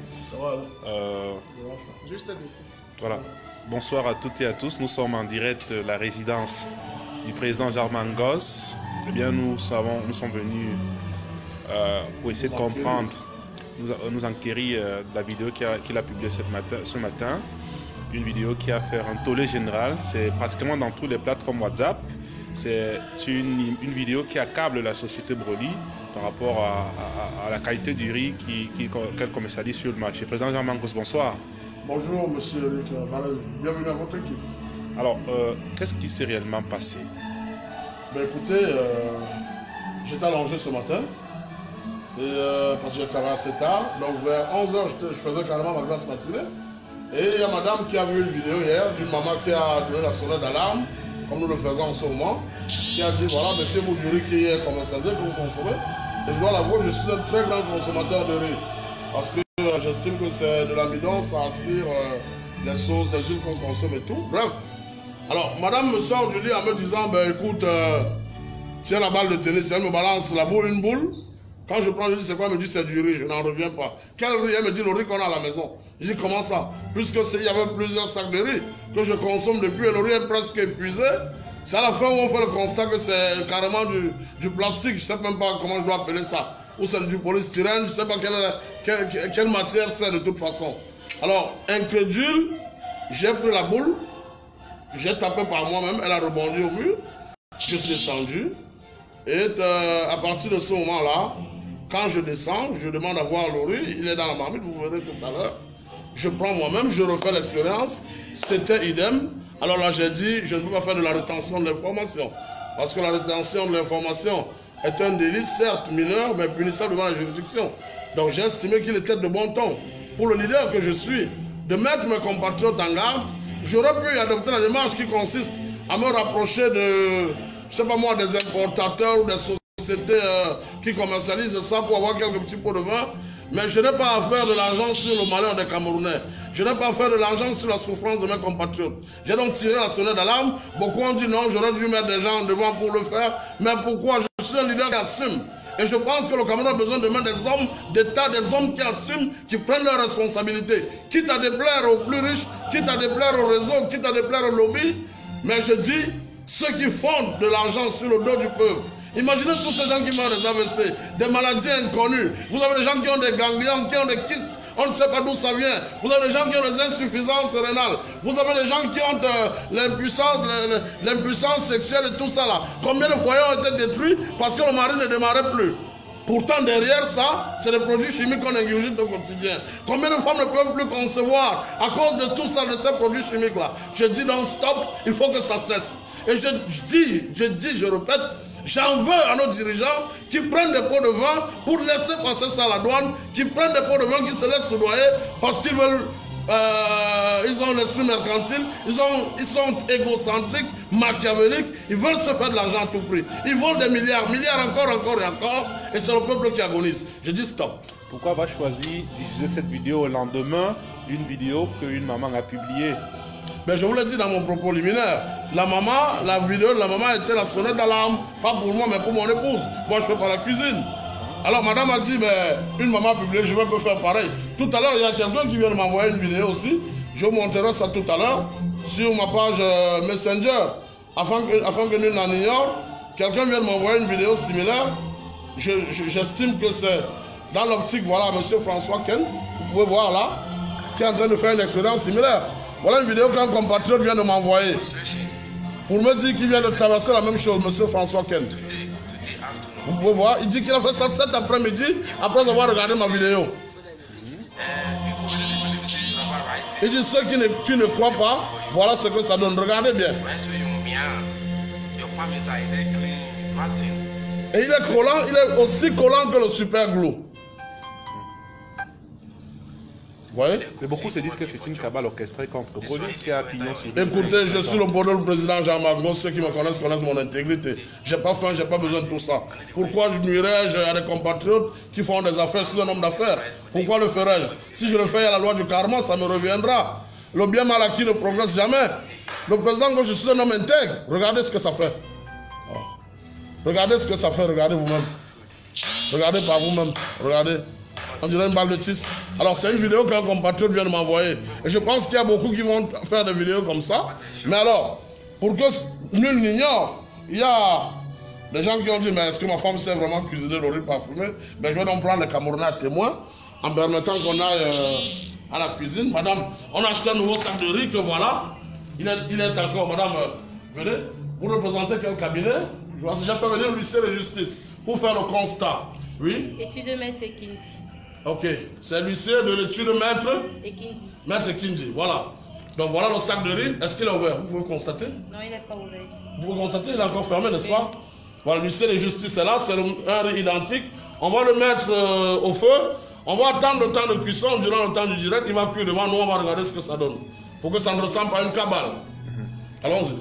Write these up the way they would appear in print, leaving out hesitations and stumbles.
Ça va, juste ici. Voilà. Bonsoir à toutes et à tous. Nous sommes en direct de la résidence du président Germain Goss. Eh bien, nous sommes venus pour essayer de comprendre, nous enquérir de la vidéo qu'il a publiée ce matin. Une vidéo qui a fait un tollé général. C'est pratiquement dans toutes les plateformes WhatsApp. C'est une vidéo qui accable la société Broly par rapport à la qualité du riz qu'elle commercialise sur le marché. Président Germain Goss, bonsoir. Bonjour, monsieur Luc. Bienvenue à votre équipe. Alors, qu'est-ce qui s'est réellement passé? Ben écoutez, j'étais allongé ce matin, et, parce que j'ai travaillé assez tard. Donc vers 11h, je faisais carrément ma classe matinée. Et il y a madame qui a vu une vidéo hier d'une maman qui a donné la sonnette d'alarme, comme nous le faisons en ce moment, qui a dit voilà, mettez-vous du riz qui est commercialisé, que vous consommez. Et je dois l'avouer, je suis un très grand consommateur de riz. Parce que j'estime que c'est de l'amidon, ça aspire des sauces, des huiles qu'on consomme et tout. Bref. Alors, madame me sort du lit en me disant, ben écoute, tiens la balle de tennis, elle me balance la boule, une boule. Quand je prends, je dis c'est quoi? Elle me dit c'est du riz, je n'en reviens pas. Quel riz? Elle me dit le riz qu'on a à la maison. Je dis comment ça? Puisque il y avait plusieurs sacs de riz que je consomme depuis et le riz est presque épuisé. C'est à la fin où on fait le constat que c'est carrément du plastique, je ne sais même pas comment je dois appeler ça. Ou c'est du polystyrène, je ne sais pas quelle matière c'est de toute façon. Alors, incrédule, j'ai pris la boule, j'ai tapé par moi-même, elle a rebondi au mur, je suis descendu. Et à partir de ce moment-là, quand je descends, je demande à voir le riz, il est dans la marmite, vous verrez tout à l'heure. Je prends moi-même, je refais l'expérience, c'était idem. Alors là, j'ai dit, je ne peux pas faire de la rétention de l'information. Parce que la rétention de l'information est un délit, certes mineur, mais punissable devant la juridiction. Donc j'ai estimé qu'il était de bon ton, pour le leader que je suis, de mettre mes compatriotes en garde. J'aurais pu adopter la démarche qui consiste à me rapprocher de, je sais pas moi, des importateurs ou des sociétés qui commercialisent ça pour avoir quelques petits pots de vin. Mais je n'ai pas à faire de l'argent sur le malheur des Camerounais. Je n'ai pas à faire de l'argent sur la souffrance de mes compatriotes. J'ai donc tiré la sonnette d'alarme. Beaucoup ont dit non, j'aurais dû mettre des gens devant pour le faire. Mais pourquoi? Je suis un leader qui assume. Et je pense que le Cameroun a besoin de mettre des hommes d'État, des hommes qui assument, qui prennent leurs responsabilités. Quitte à déplaire aux plus riches, quitte à déplaire au réseau, quitte à déplaire au lobby. Mais je dis, ceux qui font de l'argent sur le dos du peuple. Imaginez tous ces gens qui meurent des AVC, des maladies inconnues. Vous avez des gens qui ont des ganglions, qui ont des kystes, on ne sait pas d'où ça vient. Vous avez des gens qui ont des insuffisances rénales. Vous avez des gens qui ont l'impuissance sexuelle et tout ça là. Combien de foyers ont été détruits parce que le mari ne démarrait plus? Pourtant, derrière ça, c'est des produits chimiques qu'on ingurgite au quotidien. Combien de femmes ne peuvent plus concevoir à cause de tout ça, de ces produits chimiques-là? Je dis non, stop, il faut que ça cesse. Et je répète, j'en veux à nos dirigeants qui prennent des pots de vin pour laisser passer ça à la douane, qui prennent des pots de vin qui se laissent soudoyer parce qu'ils veulent... ils ont l'esprit mercantile, ils sont égocentriques, machiavéliques, ils veulent se faire de l'argent à tout prix. Ils volent des milliards encore et encore, et c'est le peuple qui agonise. Je dis stop. Pourquoi avoir choisi diffuser cette vidéo au lendemain d'une vidéo qu'une maman a publiée? Mais je vous l'ai dit dans mon propos liminaire, la vidéo de la maman était la sonnette d'alarme, pas pour moi mais pour mon épouse. Moi je fais pas la cuisine. Alors madame a dit, mais une maman a publié, je vais un peu faire pareil. Tout à l'heure, il y a quelqu'un qui vient de m'envoyer une vidéo aussi. Je vous montrerai ça tout à l'heure sur ma page Messenger. Afin que nul n'en ignore, quelqu'un vient de m'envoyer une vidéo similaire. J'estime que c'est dans l'optique, voilà, monsieur François Ken, vous pouvez voir là, qui est en train de faire une expérience similaire. Voilà une vidéo qu'un compatriote vient de m'envoyer. Pour me dire qu'il vient de traverser la même chose, monsieur François Ken. Vous pouvez voir, il dit qu'il a fait ça cet après-midi après avoir regardé ma vidéo. Il dit ceux qui ne croient pas, voilà ce que ça donne. Regardez bien. Et il est collant, il est aussi collant que le super glue. Vous voyez? Mais beaucoup se disent que c'est une cabale orchestrée contre Broly qui a pignon sur lui. Écoutez, je suis le bon président Jean-Marc Goss. Ceux qui me connaissent mon intégrité. J'ai pas faim, j'ai pas besoin de tout ça. Pourquoi je nuirais-je à des compatriotes qui font des affaires? Je suis un homme d'affaires. Pourquoi le ferais-je? Si je le fais à la loi du karma, ça me reviendra. Le bien mal acquis ne progresse jamais. Le président Goss, je suis un homme intègre. Regardez ce que ça fait. Regardez ce que ça fait, regardez vous-même. Regardez par vous-même. Regardez. On dirait une balle de tis. Alors c'est une vidéo qu'un compatriote vient de m'envoyer. Et je pense qu'il y a beaucoup qui vont faire des vidéos comme ça. Mais alors, pour que nul n'ignore, il y a des gens qui ont dit, mais est-ce que ma femme sait vraiment cuisiner le riz parfumé? Mais je vais donc prendre les Camerounais à témoin, en permettant qu'on aille à la cuisine. Madame, on a acheté un nouveau sac de riz que voilà. Il est encore, madame, venez, vous représentez quel cabinet? J'ai fait venir l'huissier de justice pour faire le constat. Oui? Étude de maître Kinzi. Ok, c'est l'huissier de l'étude de maître Kinzi. Maître Kinzi, voilà. Donc voilà le sac de riz. Est-ce qu'il est ouvert? Vous pouvez constater? Non, il n'est pas ouvert. Vous constatez, il est encore fermé, n'est-ce pas? Voilà, l'huissier de justice est là, c'est un riz identique. On va le mettre au feu. On va attendre le temps de cuisson. Durant le temps du direct, il va cuire devant nous. On va regarder ce que ça donne. Pour que ça ne ressemble pas à une cabale. Allons-y.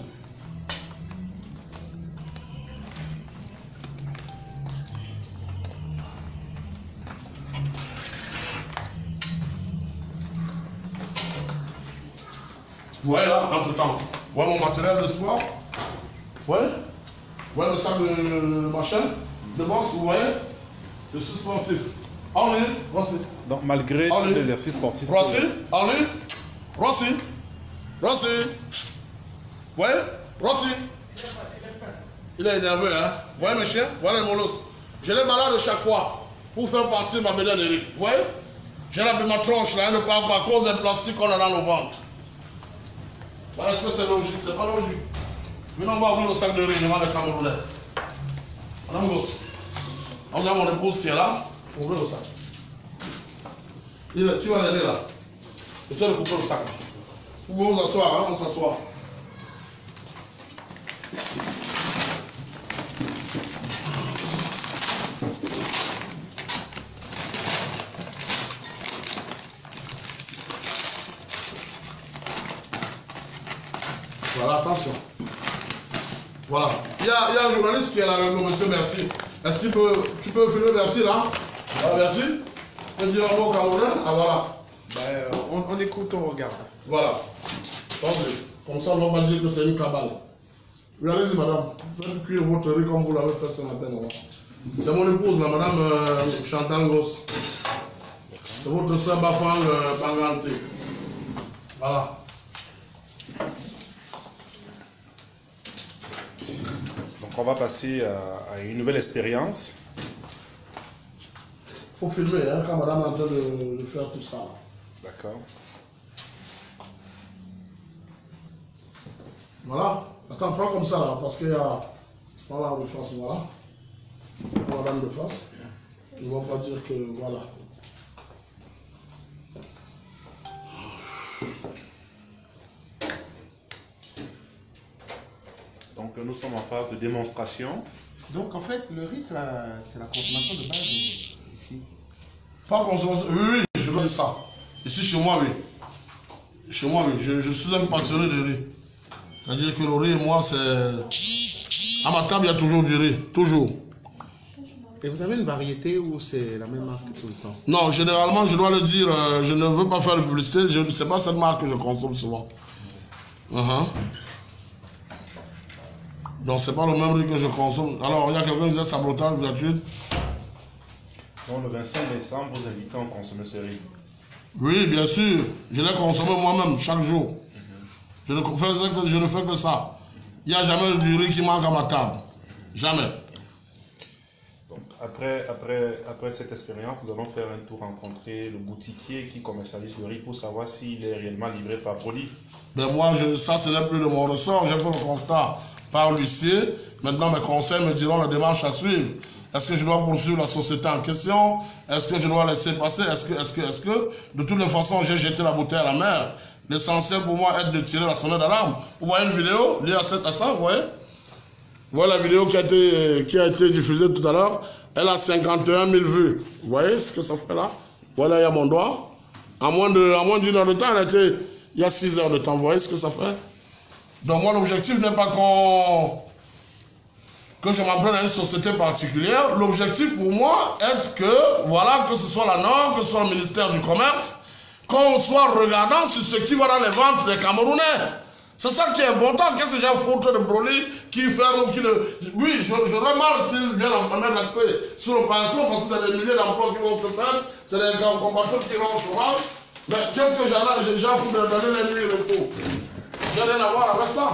Vous voyez là, entre-temps, vous voyez mon matériel de sport? Vous voyez le sac de machin, de boxe, vous voyez? Je suis sportif. En ligne, voici. Donc malgré tout l'exercice sportif. Voici, en ligne, voici. Voici. Vous voyez? Voici. Il est énervé, hein? Vous voyez mes chiens? Voilà les molosses. Je les balade chaque fois pour faire partir ma bédaine Eric. Vous voyez? J'ai ma tronche là, elle ne part pas à cause des plastiques qu'on a dans le ventre. Est-ce que c'est logique? C'est pas logique. Maintenant, on va ouvrir le sac de riz devant les Camerounais. Madame Gosse, on a mon épouse qui est là. Ouvrez le sac. Tu vas l'aider là. Essaye de couper le sac. Vous pouvez vous asseoir, hein? On s'assoit. Voilà, attention. Voilà. Il y a un journaliste qui est là avec nous, M. Berti. Est-ce qu'il peut... Tu peux filmer Berti là? Voilà, Berti. Tu peux dire un mot camerounais? Ah voilà. Ben, on écoute, on regarde. Voilà. Attendez. Comme ça, on ne va pas dire que c'est une cabale. Oui, allez-y, madame. Faites cuire votre riz comme vous l'avez fait ce matin. C'est mon épouse, la madame Chantal Gosse. C'est votre soeur Bafang Bangante. Voilà. Donc on va passer à une nouvelle expérience. Il faut filmer, hein, quand madame est en train de faire tout ça. D'accord. Voilà. Attends, prends comme ça là, parce qu'il y a... Voilà, de face, voilà. Madame de face. Ils ne vont pas dire que... Voilà. Donc nous sommes en phase de démonstration. Donc en fait, le riz, c'est la consommation de base ici. Pas consommation. Oui, je dois dire ça. Ici, chez moi, oui. Chez moi, oui. Je suis un passionné de riz. C'est-à-dire que le riz, moi, c'est... À ma table, il y a toujours du riz. Toujours. Et vous avez une variété ou c'est la même marque tout le temps? Non, généralement, je dois le dire, je ne veux pas faire de publicité. Ce n'est pas cette marque que je consomme souvent. Donc, ce n'est pas le même riz que je consomme. Alors, il y a quelqu'un qui disait sabotage gratuit. Donc le 25 décembre, vous invitez à consommer ce riz. Oui, bien sûr. Je l'ai consommé moi-même, chaque jour. Je ne fais que ça. Il n'y a jamais du riz qui manque à ma table. Jamais. Donc après cette expérience, nous allons faire un tour rencontrer le boutiquier qui commercialise le riz pour savoir s'il est réellement livré par Proli. Ben moi, ça, ce n'est plus de mon ressort. J'ai fait le constat par l'huissier. Maintenant, mes conseils me diront les démarches à suivre. Est-ce que je dois poursuivre la société en question? Est-ce que je dois laisser passer? Est-ce que, de toutes les façons, j'ai jeté la bouteille à la mer? L'essentiel pour moi est de tirer la sonnette d'alarme. Vous voyez une vidéo liée à ça, vous voyez? Vous voyez la vidéo qui a été diffusée tout à l'heure? Elle a 51 000 vues. Vous voyez ce que ça fait là? Voilà, il y a mon doigt. En moins d'une heure de temps, il y a 6 heures de temps. Vous voyez ce que ça fait? Donc moi, l'objectif n'est pas que je m'en prenne à une société particulière. L'objectif pour moi est que, voilà, que ce soit la Nord, que ce soit le ministère du Commerce, qu'on soit regardant sur ce qui va dans les ventes des Camerounais. C'est ça qui est important. Qu'est-ce que j'ai à foutre de Broli qui ferme ou qui ne... Oui, j'aurais mal s'ils viennent en mettre la clé sur l'opération parce que c'est des milliers d'emplois qui vont se faire. c'est des compatriotes qui rentrent au chômage. Mais qu'est-ce que j'en ai déjà pour me donner les nuits repos? J'ai rien à voir avec ça.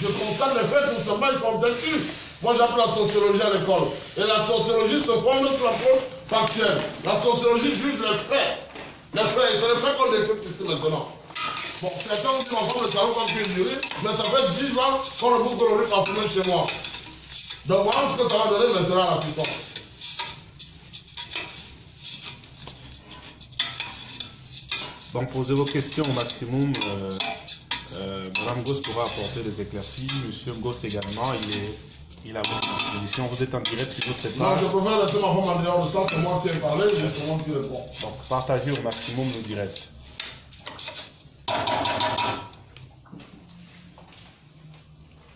Je constate les faits, tout simplement, ils sont têtus. Moi, j'apprends la sociologie à l'école. Et la sociologie se fonde sur l'approche factuelle. La sociologie juge les faits. Les faits, et c'est les faits qu'on décrypte ici maintenant. Bon, certains ont dit l'ensemble de tarot comme une durée, mais ça fait 10 ans qu'on ne boucle le rythme en premier chez moi. Donc voilà ce que ça va donner maintenant à la puissance. Donc posez vos questions au maximum. Madame Goss pourra apporter des éclaircies. Monsieur Goss également, il a votre disposition. Vous êtes en direct sur votre page. Non, je préfère laisser ma femme en dehors de ça. C'est moi qui ai parlé et c'est moi qui réponds. Donc partagez au maximum le direct.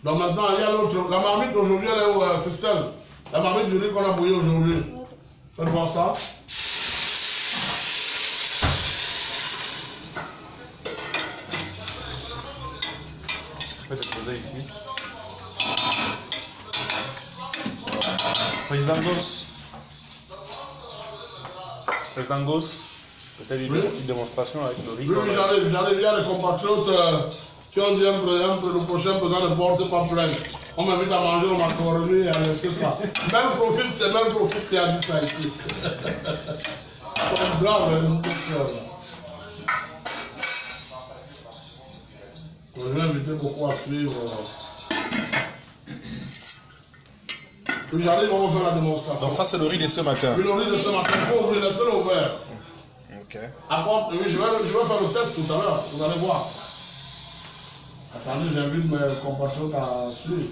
Donc maintenant, il y a l'autre. La marmite aujourd'hui, elle est où, Christelle? La marmite du riz qu'on a bouillie aujourd'hui. Faites voir ça. Déposer ici. Président Goss. Président Goss, peut-être une petite démonstration avec le riz. Oui, j'arrive, il y a des compatriotes qui ont dit le prochain président ne porte pas plainte. On m'invite à manger au macaroni et à laisser ça. Même profil, c'est même profil qui a dit ça ici. C'est grave, je vais inviter beaucoup à suivre. J'arrive, on va faire la démonstration. Donc ça c'est le riz de ce matin. Oui, le riz de ce matin, il faut ouvrir, laissez-le ouvert. Ok. Oui, je vais faire le test tout à l'heure, vous allez voir. Attendez, j'invite mes compatriotes à suivre.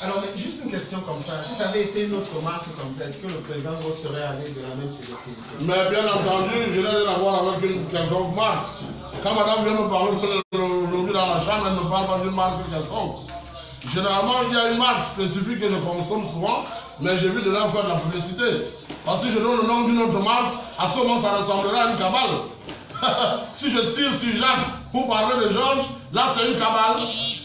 Alors, mais juste une question comme ça. Si ça avait été une autre marque comme ça, est-ce que le président Goss serait allé de la même sécurité? Mais bien entendu, je n'ai rien à voir avec une quelconque marque. Quand madame vient me parler aujourd'hui dans la chambre, elle ne parle pas d'une marque quelconque. Généralement, il y a une marque spécifique que je consomme souvent, mais j'ai vu de leur faire de la publicité. Parce que si je donne le nom d'une autre marque, à ce moment, ça ressemblera à une cabale. Si je tire sur Jacques pour parler de Georges, là, c'est une cabale.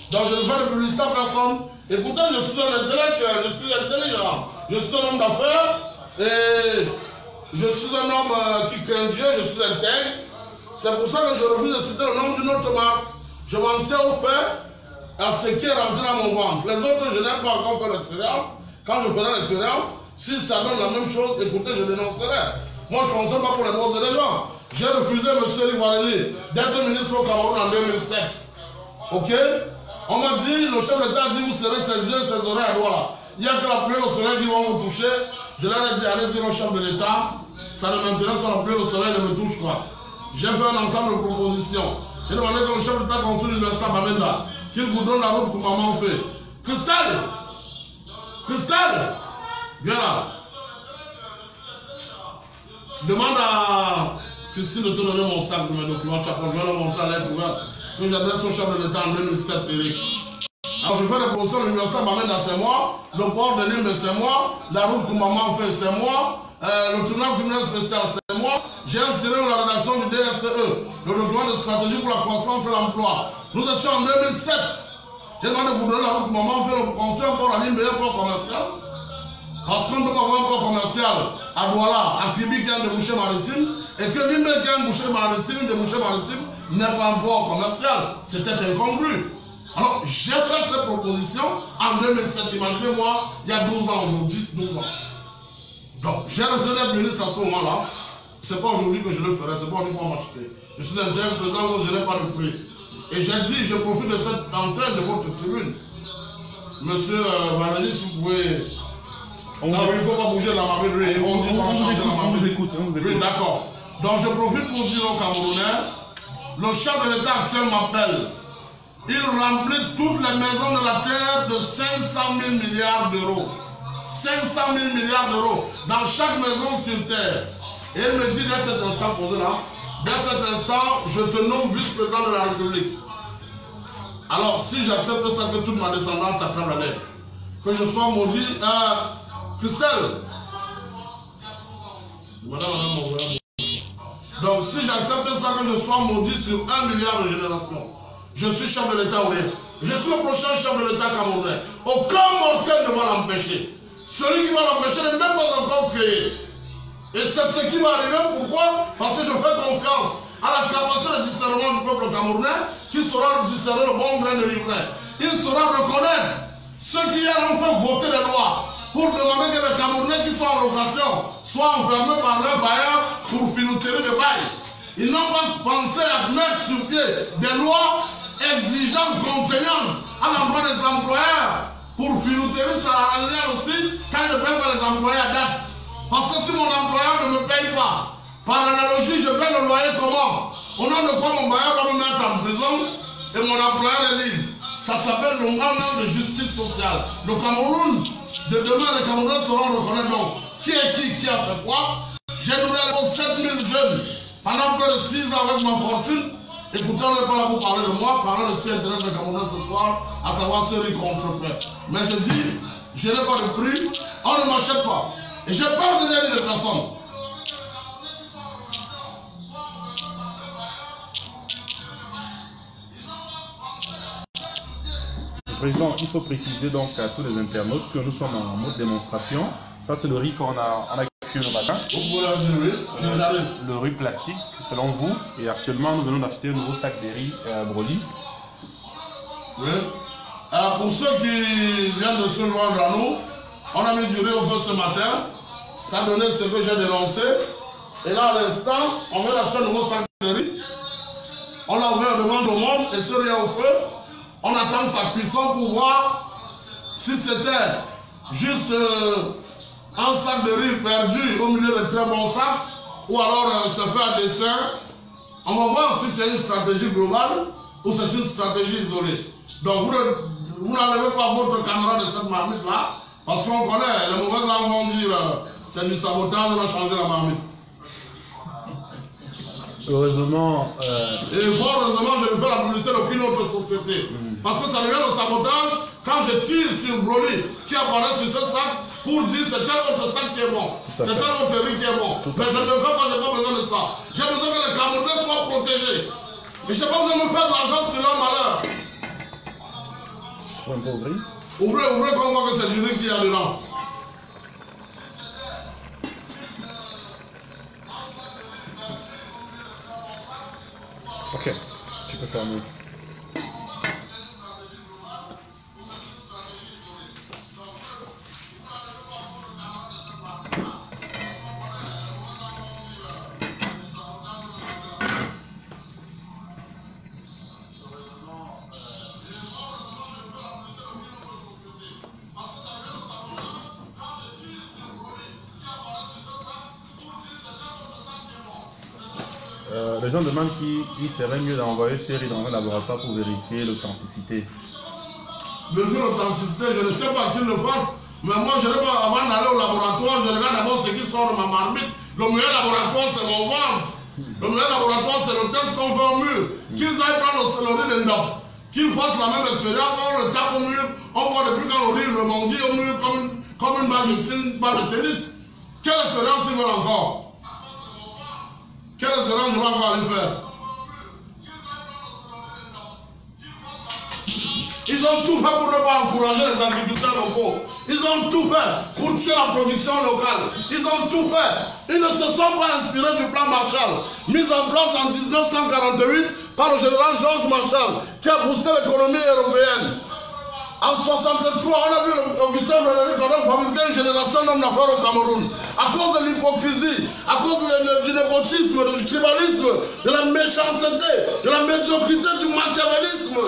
Donc, je ne fais de publicité à personne. Et pourtant, je suis un intellectuel, je suis intelligent, je suis un homme d'affaires, et je suis un homme qui craint Dieu, je suis intègre. C'est pour ça que je refuse de citer le nom d'une autre marque. Je m'en tiens au fait, à ce qui est rentré dans mon ventre. Les autres, je n'ai pas encore fait l'expérience. Quand je ferai l'expérience, si ça donne la même chose, écoutez, je dénoncerai. Moi, je ne fonctionne pas pour les mots des gens. J'ai refusé, M. Rivarelli, d'être ministre au Cameroun en 2007. Ok? On m'a dit, le chef d'État a dit, vous serez ses yeux, ses oreilles à droite. Il n'y a que la pluie au soleil qui va vous toucher. Je leur ai dit, allez dire au chef de l'État, ça ne m'intéresse pas, la pluie au soleil ne me touche pas. J'ai fait un ensemble de propositions. J'ai demandé que le chef d'État construise l'université à Bamenda, qu'il vous donne la route que maman fait. Christelle! Christelle! Viens là. Demande à Christine de te donner mon sac de mes documents. Je vais le montrer à l'aide ouverte. Que j'adresse au chef de l'État en 2007, Eric. Alors je fais des propositions, l'université m'amène à 5 mois, le port de Nîmes 5 mois, la route que maman fait 5 mois, le tribunal criminel spécial 5 mois. J'ai inspiré la rédaction du DSE, le document de stratégie pour la croissance et l'emploi. Nous étions en 2007. J'ai demandé de vous donner la route que maman fait, pour construire un port à Nîmes, un port commercial. Parce qu'on ne peut pas avoir un port commercial à Douala, à Kibi qui a un débouché maritime, et que Nîmes qui a un débouché maritime, n'est pas un port commercial. C'était incongru. Alors, j'ai fait cette proposition en 2007. Imaginez-moi, il y a 12 ans aujourd'hui, 12 ans. Donc, j'ai resté d'être ministre à ce moment-là. Ce n'est pas aujourd'hui que je le ferai, ce n'est pas aujourd'hui qu'on va m'acheter. Je suis un tel président, je n'ai pas de prix. Et j'ai dit, je profite de cette antenne de votre tribune. Monsieur Valéry, si vous pouvez. Non, il ne faut pas bouger la marmite. On vous écoute. Oui, d'accord. Donc, je profite pour dire aux Camerounais. Le chef de l'État actuel m'appelle. Il remplit toutes les maisons de la terre de 500 000 milliards d'euros. 500 000 milliards d'euros dans chaque maison sur terre. Et il me dit dès cet instant, posé là, dès cet instant, je te nomme vice-président de la République. Alors, si j'accepte ça, que toute ma descendance attrape la lèvre, que je sois maudit, Christelle, madame, donc, si j'accepte ça, que je sois maudit sur 1 milliard de générations, je suis chef de l'État ou rien. Je suis le prochain chef de l'État camerounais. Aucun mortel ne va l'empêcher. celui qui va l'empêcher n'est même pas encore créé. Et c'est ce qui va arriver. Pourquoi? Parce que je fais confiance à la capacité de discernement du peuple camerounais qui saura discerner le bon grain de l'ivraie. Il saura reconnaître ceux qui ont fait voter les lois pour demander que les Camerounais qui sont en location soient enfermés par leur bailleur pour filouterie de bail. Ils n'ont pas pensé à mettre sur pied des lois exigeantes, contraignantes à l'endroit des employeurs pour filouterie salariale aussi quand ils ne payent pas les employés à date. Parce que si mon employeur ne me paye pas, par analogie, je paye le loyer comment? Au nom de quoi mon bailleur va me mettre en prison et mon employeur est libre? Ça s'appelle le mandat de justice sociale. Le Cameroun, de demain, les Camerounais sauront reconnaître donc qui est qui a fait quoi. J'ai nourri à l'époque 7000 jeunes pendant près de 6 ans avec ma fortune. Et pourtant, on n'est pas là pour parler de moi, parler de ce qui intéresse les Camerounais ce soir, à savoir ce riz qu'on fait. Mais je dis, je n'ai pas de prix, on ne m'achète pas. Et j'ai peur de dire des personnes. Président, il faut préciser donc à tous les internautes que nous sommes en mode démonstration. Ça, c'est le riz qu'on a cuit le matin. Le riz plastique, selon vous. Et actuellement, nous venons d'acheter un nouveau sac de riz Broly. Oui. Pour ceux qui viennent de se joindre à nous, on a mis du riz au feu ce matin. Ça donnait ce que j'ai dénoncé. Et là, à l'instant, on vient d'acheter un nouveau sac de riz. On l'a ouvert devant le monde et ce riz au feu. On attend sa cuisson pour voir si c'était juste un sac de riz perdu au milieu de très bons sacs ou alors c'est fait à dessein. On va voir si c'est une stratégie globale ou c'est une stratégie isolée. Donc vous n'enlevez pas votre caméra de cette marmite-là parce qu'on connaît, les mauvaises langues vont dire c'est du sabotage, on a changé la marmite. Heureusement. Et fort heureusement, je ne fais la publicité d'aucune autre société. Parce que ça devient le sabotage quand je tire sur Broly qui apparaît sur ce sac pour dire c'est tel autre sac qui est bon, c'est tel autre riz qui est bon. Mais je ne le fais pas, je n'ai pas besoin de ça. J'ai besoin que les Camerounais soient protégés. Et je n'ai pas besoin de me faire de l'argent sur leur malheur. Un peu ouvrir. Ouvrez qu'on voit que c'est du riz qu'il y a dedans. Ok, tu peux fermer. Les gens demandent qu'il serait mieux d'envoyer ces riz dans un laboratoire pour vérifier l'authenticité. Vérifier l'authenticité, je ne sais pas qui le fasse, mais moi je n'ai pas, avant d'aller au laboratoire, je regarde d'abord ce qui sort de ma marmite. Le meilleur laboratoire c'est mon ventre. Le meilleur laboratoire c'est le test qu'on fait au mur. Qu'ils aillent prendre le riz de Ndop, qu'ils fassent la même expérience, on le tape au mur, on voit depuis quand le riz rebondit au mur comme une balle de tennis. Quelle expérience ils veulent encore? Quelle expérience je vais encore aller faire? Ils ont tout fait pour ne pas encourager les agriculteurs locaux. Ils ont tout fait pour tuer la production locale. Ils ont tout fait. Ils ne se sont pas inspirés du plan Marshall, mis en place en 1948 par le général Georges Marshall, qui a boosté l'économie européenne. En 1963, on a vu Augustin Frédéric Godin fabriquer une génération d'hommes d'affaires au Cameroun. À cause de l'hypocrisie, à cause du népotisme, du tribalisme, de la méchanceté, de la médiocrité, du machiavélisme.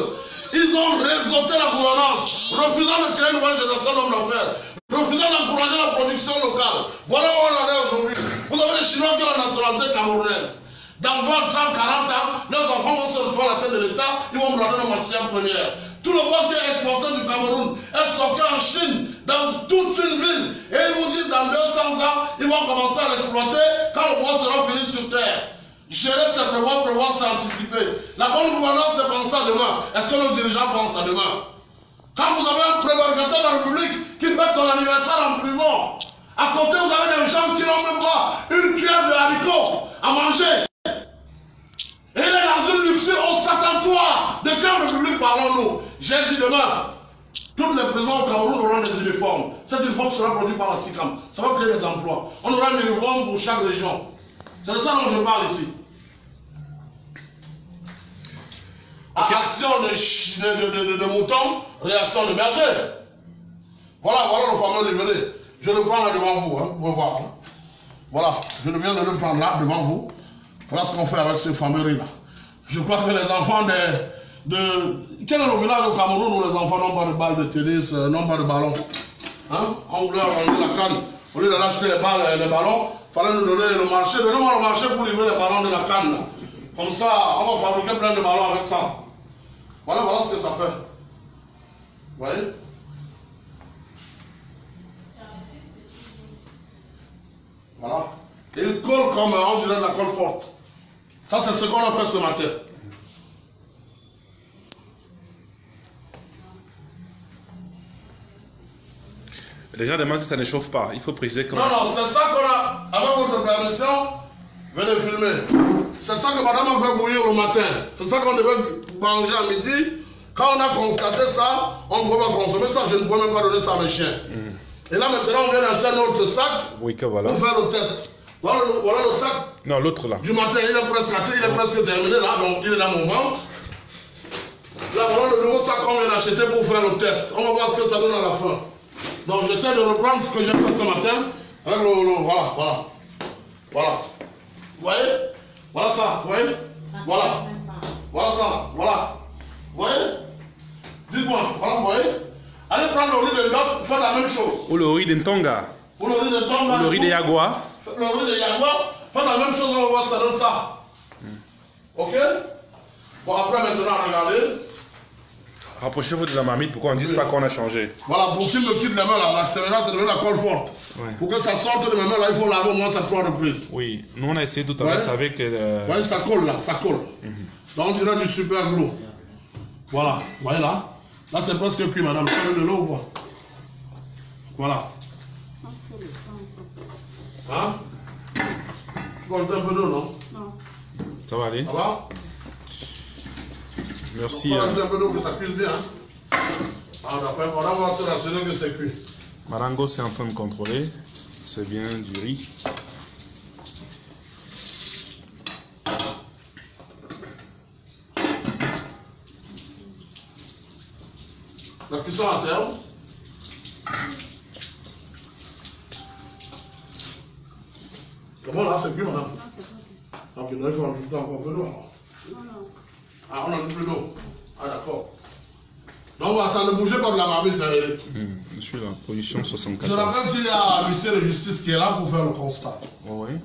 Ils ont réseauté la gouvernance, refusant de créer une nouvelle génération d'hommes d'affaires, refusant d'encourager la production locale. Voilà où on en est aujourd'hui. Vous avez les Chinois qui ont la nationalité camerounaise. Dans 20, 30, 40 ans, leurs enfants vont se retrouver à la tête de l'État, ils vont brader nos matières premières. Tout le bois qui est exporté du Cameroun est stocké en Chine, dans toute une ville. Et ils vous disent dans 200 ans, ils vont commencer à l'exploiter quand le bois sera fini sur terre. Gérer, c'est prévoir, c'est anticiper. La bonne gouvernance, c'est penser à demain. Est-ce que nos dirigeants pensent à demain? Quand vous avez un prévaricateur de la République qui fête son anniversaire en prison, à côté, vous avez des gens qui n'ont même pas une cuillère de haricots à manger. Et il est dans une luxure ostentatoire. De quelle République parlons-nous? J'ai dit demain, Toutes les prisons au Cameroun auront des uniformes. Cet uniforme sera produit par la SICAM. Ça va créer des emplois. On aura un uniforme pour chaque région. C'est de ça dont je parle ici. Okay. Action de mouton, réaction de berger. Voilà le fameux livret. Je le prends là devant vous, hein, vous pouvez voir. Hein. Voilà, je viens de le prendre là devant vous. Voilà ce qu'on fait avec ce fameux riz là. Je crois que les enfants Quel est le village au Cameroun où les enfants n'ont pas de balles de tennis, n'ont pas de ballon? Hein? On voulait arrondir la canne. Au lieu d'acheter les balles et les ballons, il fallait nous donner le marché. Donnez-moi le marché pour livrer les ballons de la canne. Là. Comme ça, on va fabriquer plein de ballons avec ça. Voilà ce que ça fait. Vous voyez? Voilà. Il colle comme on dirait de la colle forte. Ça, c'est ce qu'on a fait ce matin. Les gens demandent si ça ne chauffe pas. Il faut préciser que... Non, c'est ça qu'on a, avec votre permission, venez filmer. C'est ça que madame a fait bouillir le matin. C'est ça qu'on devait manger à midi. Quand on a constaté ça, on ne peut pas consommer ça. Je ne peux même pas donner ça à mes chiens. Et là, maintenant, on vient d'acheter un autre sac pour faire le test. Voilà le sac. Non, l'autre là. Du matin, il est presque acheté, il est presque terminé là, donc il est dans mon ventre. Là, voilà le nouveau sac qu'on vient d'acheter pour faire le test. On va voir ce que ça donne à la fin. Donc j'essaie de reprendre ce que j'ai fait ce matin avec voilà. Vous voyez? Voilà ça, vous voyez? Voilà ça, voilà. Vous voyez? Dites-moi, voilà, vous voyez? Allez prendre le riz de Ngap, faites la même chose. Ou le riz de Ntonga. Ou le riz de Tonga. Ou le riz de Yagua. Le riz de Yagua, faites la même chose, on va voir si ça donne ça. Ok? Bon, après maintenant, regardez. Rapprochez-vous de la marmite pour qu'on ne dise pas qu'on a changé. Voilà, pour qu'il me quitte les mains là, l'accélérateur, c'est devenu la colle forte. Ouais. Pour que ça sorte de mes mains là, il faut laver au moins ça 3 reprises. Oui, nous on a essayé tout à l'heure, ça avec... Oui, ça colle là, ça colle. Donc on dirait du super glue. Voilà, vous voyez là? Là c'est presque cuit, madame. Vous avez de l'eau ou quoi? Voilà. Hein? Tu vas ajouter un peu d'eau, non? Non. Ça va aller? Ça va? Merci. On va ajouter un peu d'eau que ça cuise bien. Alors après, on va voir se rassurer que c'est cuit. Marango c'est en train de contrôler. C'est bien du riz. La cuisson à terme. C'est bon là, c'est cuit, madame? Non, c'est pas Ok, donc il faut ajouter encore un peu d'eau. Non. Ah, on a mis plus d'eau. Ah, d'accord. Donc on va attendre, ne bougez pas de la marmite, Eric. Je suis là, position 74. Je rappelle qu'il y a l'huissier de justice qui est là pour faire le constat. Oh, oui.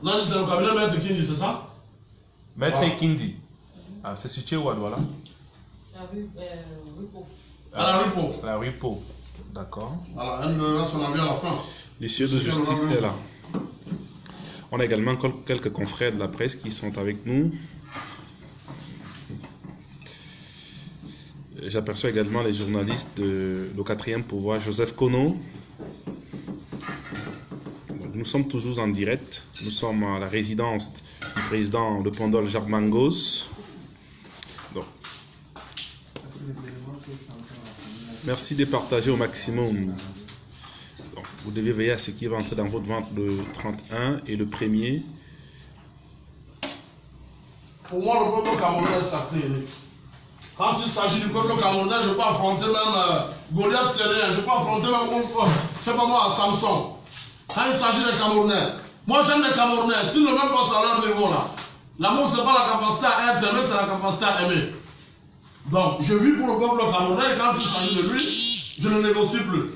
Non, c'est le cabinet Maître Kindi, c'est ça? Maître Kindi. Ah, c'est situé où à Douala? La rue Ripo. À la Ripo. La Ripo. D'accord. Voilà, elle me reste son avis à la fin. L'huissier de justice est là. On a également quelques confrères de la presse qui sont avec nous. J'aperçois également les journalistes de le 4e pouvoir, Joseph Kono. Nous sommes toujours en direct. Nous sommes à la résidence du président de Pondol, Jacques Mangos. Donc, merci de partager au maximum. Donc, vous devez veiller à ce qui va entrer dans votre ventre le 31 et le 1er. Pour moi, le peuple camerounais est sacré. Quand il s'agit du peuple camerounais, je peux affronter même Goliath, c'est rien. Je peux affronter même, c'est pas moi, Samson. Quand il s'agit des Camerounais, moi j'aime les Camerounais. S'ils ne m'aiment pas à leur niveau là, l'amour c'est pas la capacité à être aimé, c'est la capacité à aimer. Donc, je vis pour le peuple camerounais et quand il s'agit de lui, je ne négocie plus.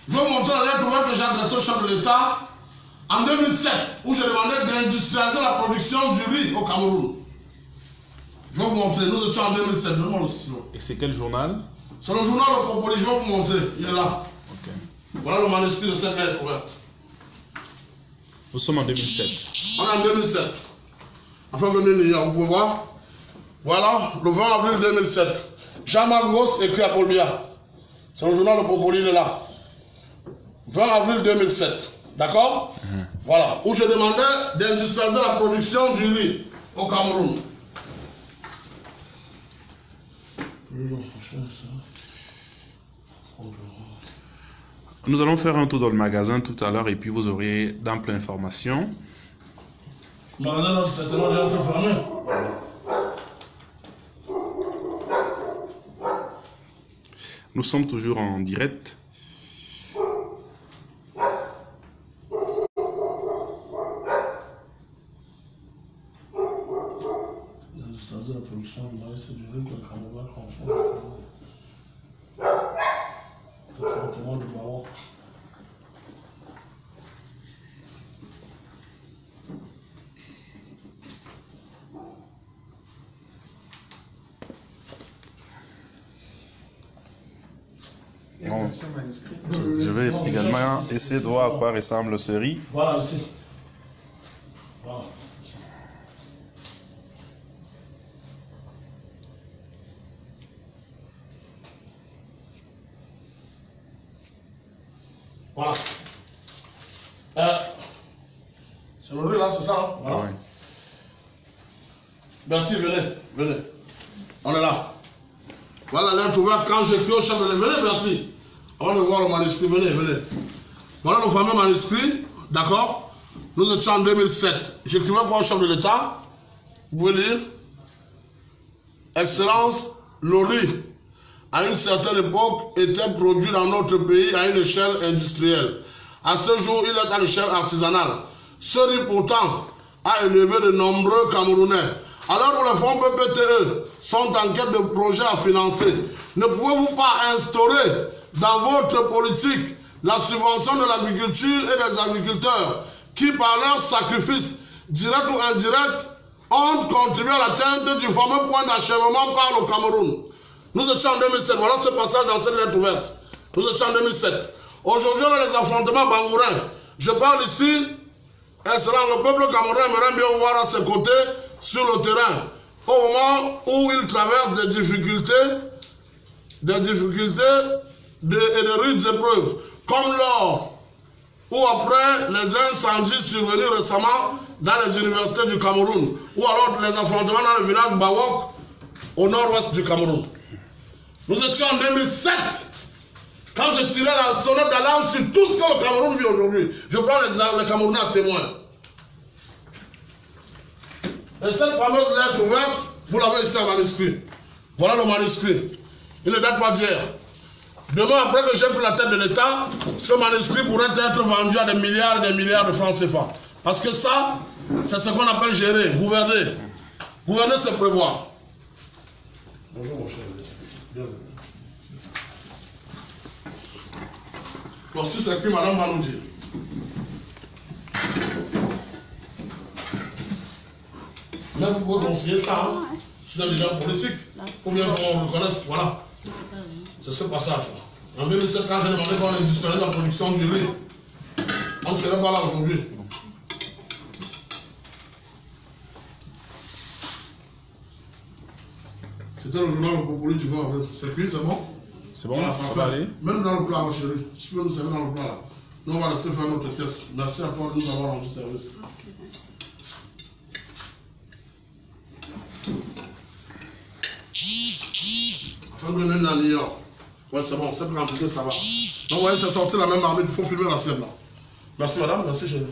Je vais vous montrer la lettre ouverte que j'ai adressée au chef de l'État en 2007, où je demandais d'industrialiser la production du riz au Cameroun. Je vais vous montrer, nous étions en 2007, donne-moi le stylo. Et c'est quel journal? C'est le journal Le Propoli, je vais vous montrer, il est là. Okay. Voilà le manuscrit de cette lettre ouverte. Nous sommes en 2007. On est en 2007. Enfin, venez lire, vous pouvez voir. Voilà, le 20 avril 2007. Jean-Marc Gross écrit à Paul Biya. C'est le journal Le Propoli, il est là. 20 avril 2007. D'accord? Voilà, où je demandais d'industrialiser la production du riz au Cameroun. Nous allons faire un tour dans le magasin tout à l'heure et puis vous aurez d'amples informations. Le magasin doit certainement déjà être fermé. Nous sommes toujours en direct. La production du maïs et du riz que le Cameroun consomme. C'est fortement du Maroc. Bon, je vais également essayer de voir à quoi ressemble ce riz. Voilà ici. Voilà. Voilà. C'est le riz là, c'est ça hein? Voilà. Ouais. Bertie, venez. On est là. Voilà la lettre ouverte quand j'écris au chef de l'État. Venez, Bertie. Avant de voir le manuscrit, venez. Voilà le fameux manuscrit, d'accord? Nous étions en 2007. J'écrivais quoi au chef de l'État? Vous pouvez lire. Excellence, le riz, à une certaine époque, était produit dans notre pays à une échelle industrielle. À ce jour, il est à l'échelle artisanale. Ce riz, pourtant, a élevé de nombreux Camerounais. Alors où les fonds PPTE sont en quête de projets à financer, ne pouvez-vous pas instaurer dans votre politique la subvention de l'agriculture et des agriculteurs qui, par leur sacrifice, direct ou indirect, ont contribué à l'atteinte du fameux point d'achèvement par le Cameroun? Nous étions en 2007, voilà ce passage dans cette lettre ouverte. Nous étions en 2007. Aujourd'hui, on a les affrontements bangourins. Je parle ici, le peuple camerounais aimerait bien voir à ses côtés, sur le terrain, au moment où il traverse des difficultés et de rudes épreuves, comme lors ou après les incendies survenus récemment dans les universités du Cameroun, ou alors les affrontements dans le village Bawok, au nord-ouest du Cameroun. Nous étions en 2007, quand je tirais la sonnette d'alarme sur tout ce que le Cameroun vit aujourd'hui. Je prends les Camerounais à témoin. Et cette fameuse lettre ouverte, vous l'avez ici en manuscrit. Voilà le manuscrit. Il ne date pas d'hier. Demain, après que j'ai pris la tête de l'État, ce manuscrit pourrait être vendu à des milliards et des milliards de francs CFA. Parce que ça, c'est ce qu'on appelle gérer, gouverner. Gouverner, c'est prévoir. Bonjour mon cher. Bienvenue. Bon, si c'est écrit, madame va nous dire. Mais vous pouvez conseiller ça, hein? Je suis un leader politique. Ou bien qu'on reconnaisse, voilà. C'est ce passage-là. En 2007, quand j'ai demandé qu'on industrialise la production du riz, on ne serait pas là aujourd'hui. C'était le journal Le Populi du vent. C'est cuit, c'est bon? C'est bon, voilà, ça va aller? Même dans le plat, ma chérie. Si tu peux nous servir dans le plat là. Nous, on va rester faire notre caisse. Merci encore de nous avoir rendu service. Ok, merci. Afin de venir à New York. Ouais, c'est bon, cette quantité, ça va. Donc, vous voyez, c'est sorti la même marmite. Il faut filmer la sienne là. Merci, madame. Merci, chérie.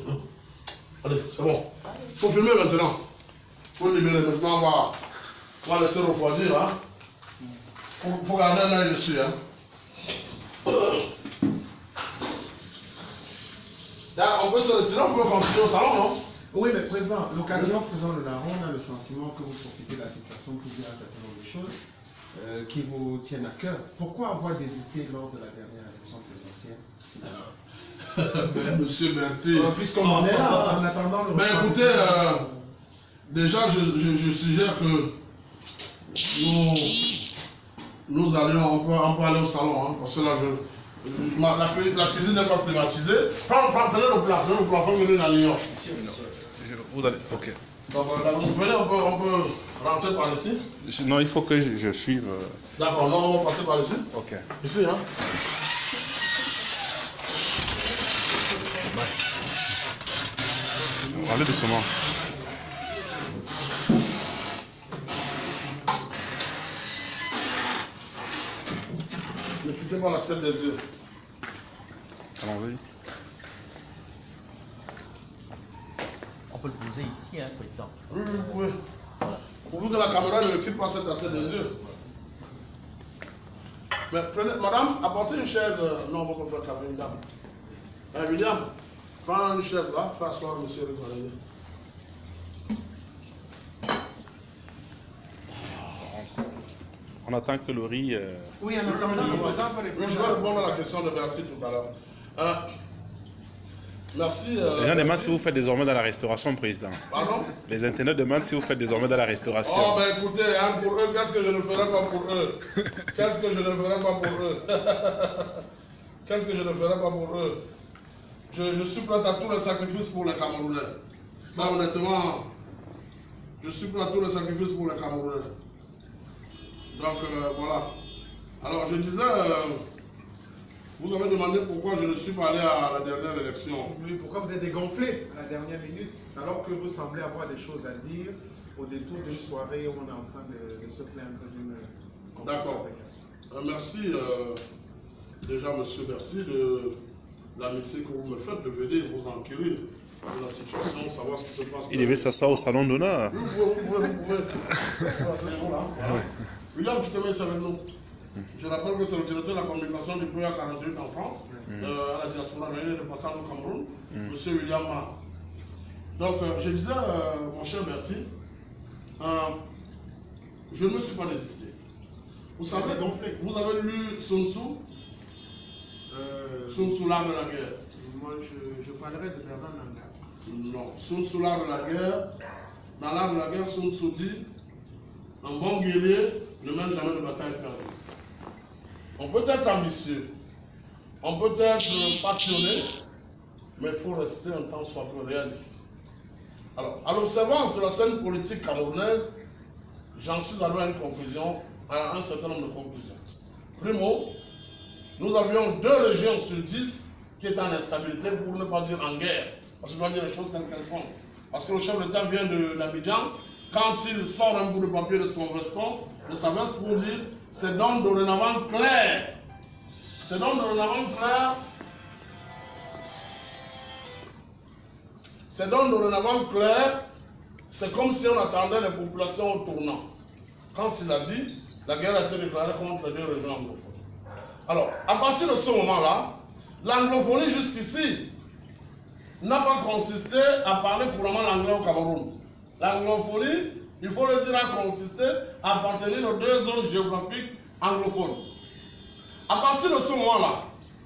Allez, c'est bon. Il faut filmer maintenant. Il faut libérer. Maintenant, on va laisser refroidir. Hein. Il faut garder un œil dessus. Hein. Là, on peut se retirer, on peut continuer au salon, non? Oui, mais président, l'occasion faisant le larron, on a le sentiment que vous profitez de la situation pour dire un certain nombre de choses qui vous tiennent à cœur. Pourquoi avoir désisté lors de la dernière élection présidentielle? Monsieur Bertie. Puisqu'on en est là, en attendant le... Ben écoutez, déjà je suggère que nous allions, on peut aller au salon, hein, parce que là, la cuisine n'est pas climatisée. Prenez le plat, faut venir à New York. Vous allez, ok. Donc, vous venez, on peut rentrer par ici. Non, il faut que je suive. D'accord, non, on va passer par ici. Ok. Ici, hein. Allez doucement. Ne quittez pas la selle des yeux. allons-y. On peut le poser ici, hein, président. Oui, vous pouvez. Pourvu que la caméra ne quitte pas cette assez des yeux. Mais prenez, madame, apportez une chaise. Non, on va pas faire carrer une dame. William, prends une chaise là, fais asseoir monsieur Rigolet. On attend que Laurie... Oui, en attendant, le président peut Oui, répondre. je vais répondre à la question de Bertie tout à l'heure. Merci. Les gens demandent si vous faites désormais dans la restauration, président. Pardon? Les internautes demandent si vous faites désormais dans la restauration. Oh, ben écoutez, hein, pour eux, qu'est-ce que je ne ferai pas pour eux? Qu'est-ce que je ne ferai pas pour eux? Qu'est-ce que je ne ferai pas pour eux? Je suis prêt à tous les sacrifices pour les Camerounais. Ça, honnêtement, je suis prêt à tous les sacrifices pour les Camerounais. Donc, voilà. Alors, je disais, vous avez demandé pourquoi je ne suis pas allé à la dernière élection. Oui, pourquoi vous êtes dégonflé à la dernière minute, alors que vous semblez avoir des choses à dire au détour d'une soirée où on est en train de se plaindre d'une... D'accord. Merci déjà, M. Bertie, de l'amitié que vous me faites de venir vous enquérir de la situation, savoir ce qui se passe. Il devait s'asseoir au salon d'honneur. Vous pouvez. William, tu te mets avec nous. Je rappelle que c'est le directeur de la communication du PA 48 en France, à la diaspora de passage au Cameroun, M. William Ma. Donc, je disais, mon cher Bertie, je ne me suis pas désisté. Vous savez, vous avez lu Sun Tzu, Sun Tzu, l'art de la guerre. Moi, je parlerai de Bernard Nanga. Non, Sun Tzu, l'art de la guerre. Dans l'art de la guerre, Sun Tzu dit, un bon guerrier ne mène jamais de bataille perdue. On peut être ambitieux, on peut être passionné, mais il faut rester un temps soit peu réaliste. Alors, à l'observance de la scène politique camerounaise, j'en suis arrivé à une conclusion, à un certain nombre de conclusions. Primo, nous avions 2 régions sur 10 qui étaient en instabilité, pour ne pas dire en guerre. Parce que je dois dire les choses telles qu'elles sont. Parce que le chef d'État vient de l'Abidjan, quand il sort un bout de papier de son veston, de sa veste pour dire, c'est donc dorénavant clair. C'est donc dorénavant clair. C'est donc dorénavant clair. C'est comme si on attendait les populations au tournant. Quand il a dit, la guerre a été déclarée contre les 2 régions anglophones. Alors, à partir de ce moment-là, l'anglophonie jusqu'ici n'a pas consisté à parler couramment l'anglais au Cameroun. L'anglophonie, il faut le dire, a consisté à appartenir aux 2 zones géographiques anglophones. À partir de ce moment-là,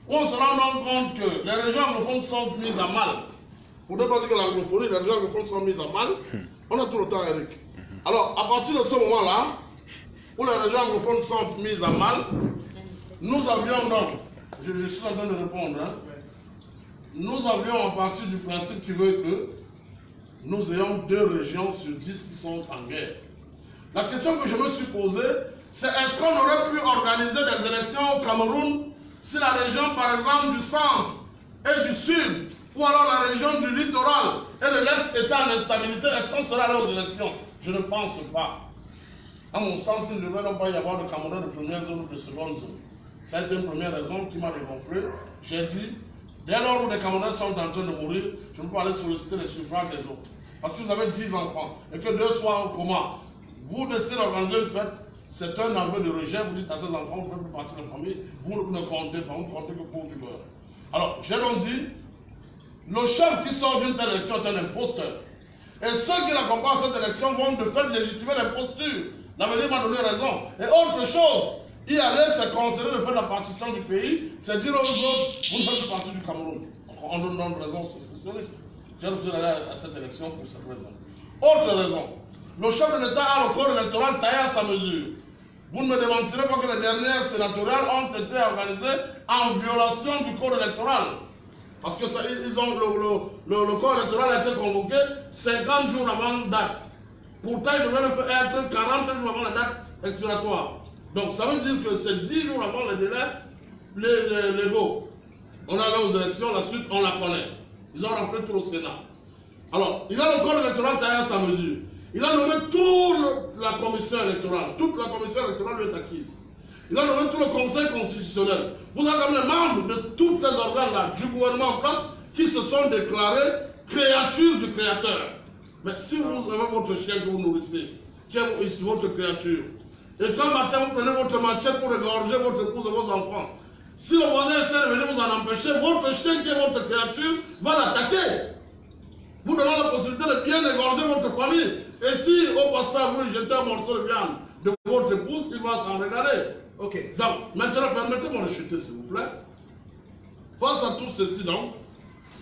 on se rend donc compte que les régions anglophones sont mises à mal. Pour ne pas dire que l'anglophonie, les régions anglophones sont mises à mal, on a tout le temps, Eric. Alors, à partir de ce moment-là, où les régions anglophones sont mises à mal, nous avions donc, je suis en train de répondre, hein, nous avions à partir du principe qui veut que nous ayons 2 régions sur 10 qui sont en guerre. La question que je me suis posée, c'est est-ce qu'on aurait pu organiser des élections au Cameroun si la région, par exemple, du centre et du sud, ou alors la région du littoral et de l'est était en instabilité, est-ce qu'on serait allé aux élections? Je ne pense pas. À mon sens, il ne devait donc pas y avoir de Cameroun de première zone ou de seconde zone. Ça a été une première raison qui m'a dégonflé. J'ai dit, dès lors où les Camerounais sont en train de mourir, je ne peux pas aller solliciter les suffrages des autres. Parce que vous avez 10 enfants et que 2 soient au coma, vous décidez d'organiser une fête, c'est un aveu de rejet, vous dites à ces enfants, vous ne faites plus partie de la famille, vous ne comptez pas, vous ne comptez que pour qui meurt. Alors, j'ai donc dit, le chef qui sort d'une telle élection est un imposteur. Et ceux qui l'accompagnent à cette élection vont de fait légitimer l'imposture. L'avenir m'a donné raison. Et autre chose, y aller, c'est considérer le fait de la partition du pays, c'est dire aux autres, vous ne faites plus partie du Cameroun. On donne raison aux sécessionnistes. J'ai refusé d'aller à cette élection pour cette raison. Autre raison, le chef de l'État a le corps électoral taillé à sa mesure. Vous ne me démentirez pas que les dernières sénatoriales ont été organisées en violation du corps électoral. Parce que le corps électoral a été convoqué 50 jours avant date. Pourtant, il devait être 40 jours avant la date expiratoire. Donc, ça veut dire que c'est 10 jours avant le délai légaux. On allait aux élections, la suite, on la connaît. Ils ont rappelé tout au Sénat. Alors, il a le corps électoral taillé à sa mesure. Il a nommé toute la commission électorale. Toute la commission électorale lui est acquise. Il a nommé tout le conseil constitutionnel. Vous avez quand même les membres de tous ces organes-là, du gouvernement en place, qui se sont déclarés créatures du Créateur. Mais si vous avez votre chien que vous nourrissez, qui est ici votre créature, et qu'un matin vous prenez votre machette pour égorger votre épouse et vos enfants, si le voisin essaie de venir vous en empêcher, votre chien qui est votre créature va l'attaquer. Vous donnez la possibilité de bien égorger votre famille. Et si au passage vous jetez un morceau de viande de votre épouse, il va s'en régaler. Ok. Donc, maintenant, permettez-moi de chuter, s'il vous plaît. Face à tout ceci, donc,